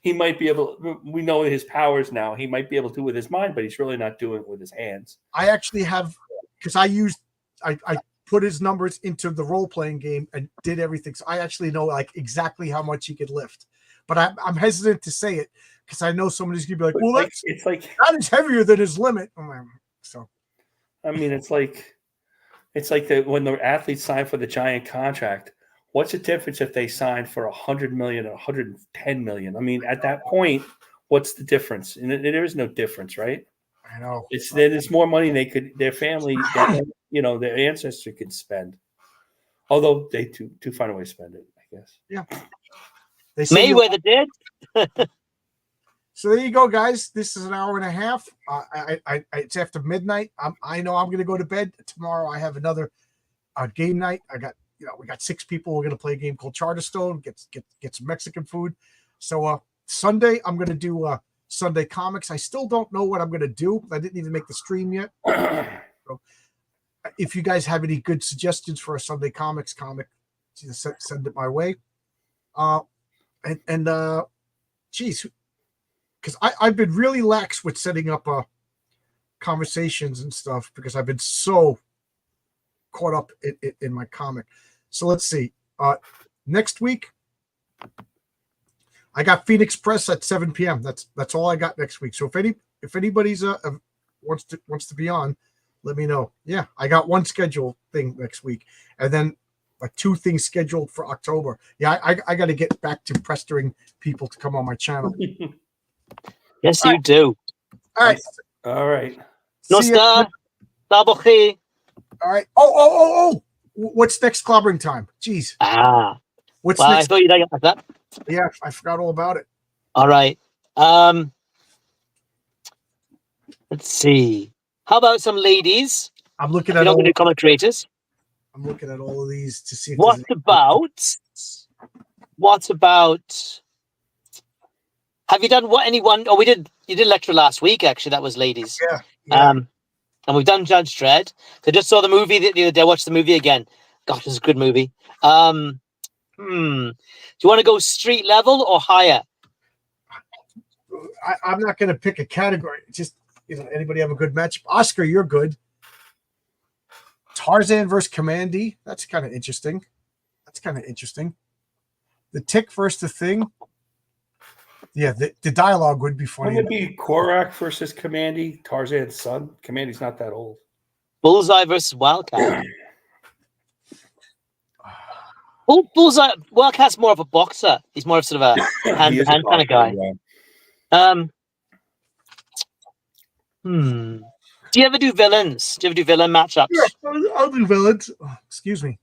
he might be able. We know his powers now. He might be able to with his mind, but he's really not doing it with his hands. I actually have because I put his numbers into the role-playing game and did everything. So I actually know like exactly how much he could lift. But I'm hesitant to say it because I know somebody's going to be like, well, that is heavier than his limit. So, I mean, it's like when the athletes sign for the giant contract, what's the difference if they sign for 100 million or 110 million? I mean, at that point, what's the difference? And there is no difference, right? I know. There's more money their family, their ancestor could spend. Although they too find a way to spend it, I guess. Yeah. They say Mayweather did. So there you go, guys. This is an hour and a half. It's after midnight. I know I'm going to go to bed tomorrow. I have another game night. We got 6 people. We're going to play a game called Charterstone. Get some Mexican food. So Sunday I'm going to do Sunday comics. I still don't know what I'm going to do. I didn't even make the stream yet. So if you guys have any good suggestions for a Sunday comic, just send it my way. Geez. Because I've been really lax with setting up conversations and stuff because I've been so caught up in my comic. So let's see. Next week, I got Phoenix Press at 7 p.m. That's all I got next week. So if anybody's wants to be on, let me know. Yeah, I got one scheduled thing next week, and then like 2 things scheduled for October. Yeah, I got to get back to pestering people to come on my channel. Yes, you do. All right. All right. No star. Double key. All right. Oh. What's next clobbering time? Jeez. What's well, next? I thought you'd like that. Yeah, I forgot all about it. All right. Let's see. How about some ladies? I'm looking You at don't all. do comic creators. I'm looking at all of these to see. If What there's about? Have you done anyone? Oh, you did lecture last week. Actually, that was ladies. Yeah. And we've done Judge Dredd. So just saw the movie the other day. I watched the movie again. Gosh, it's a good movie. Do you want to go street level or higher? I'm not going to pick a category. Just anybody have a good match? Oscar, you're good. Tarzan versus Commandy. That's kind of interesting. The Tick versus the Thing. Yeah, the dialogue would be funny. Wouldn't it be Korak versus Commandy, Tarzan's son? Commandy's not that old. Bullseye versus Wildcat. Bullseye. Wildcat's more of a boxer. He's more of sort of a hand-to-hand kind of guy. Yeah. Do you ever do villains? Do you ever do villain matchups? Yeah, I'll do villains. Oh, excuse me.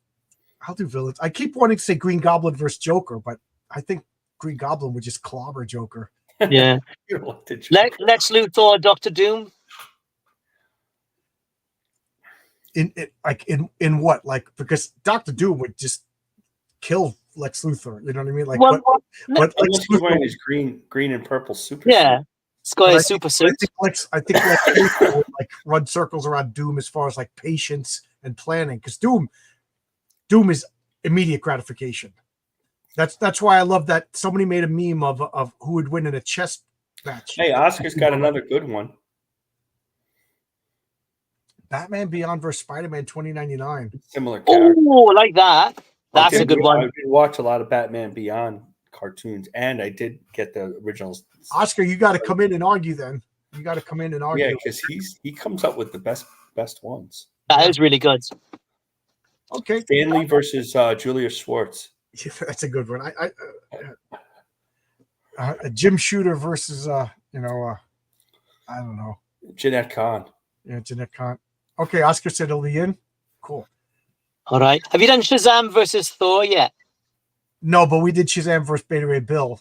I'll do villains. I keep wanting to say Green Goblin versus Joker, but I think Green Goblin would just clobber Joker. Yeah. Lex Luthor, Doctor Doom. In what? Like, because Doctor Doom would just kill Lex Luthor. You know what I mean? Like, but Lex Luthor wearing his green and purple super suit. It's got a but super suit. I think Lex Luthor would like run circles around Doom as far as like patience and planning, because Doom is immediate gratification. That's why I love that somebody made a meme of who would win in a chess match. Hey, Oscar's got another good one. Batman Beyond vs. Spider-Man 2099. Similar character. Oh, I like that. That's a good one. I did watch a lot of Batman Beyond cartoons, and I did get the originals. Oscar, you got to come in and argue then. You got to come in and argue. Yeah, because he comes up with the best ones. That is really good. Okay. Stanley versus Julius Schwartz. Yeah, that's a good one. A Jim Shooter versus I don't know. Jeanette Kahn. Yeah, Jeanette Kahn. Okay, Oscar said he'll be in. Cool. All right. Have you done Shazam versus Thor yet? No, but we did Shazam versus Beta Ray Bill.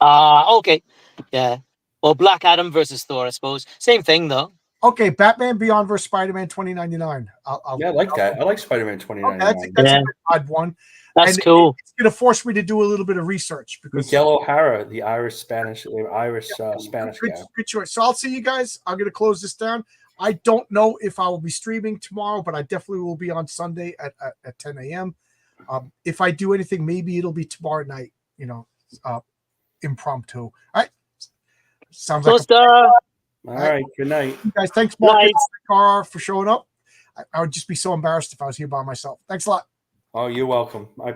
Okay. Yeah. Or Black Adam versus Thor, I suppose. Same thing, though. Okay, Batman Beyond versus Spider-Man 2099. I like that. I like Spider-Man 2099. Okay, that's a odd one. That's cool. It's going to force me to do a little bit of research. Because Miguel O'Hara, the Spanish guy. Good choice. So I'll see you guys. I'm going to close this down. I don't know if I will be streaming tomorrow, but I definitely will be on Sunday at 10 a.m. If I do anything, maybe it'll be tomorrow night, impromptu. All right. Sounds like all right. Good night. You guys, thanks, Mark, for showing up. I would just be so embarrassed if I was here by myself. Thanks a lot. Oh, you're welcome.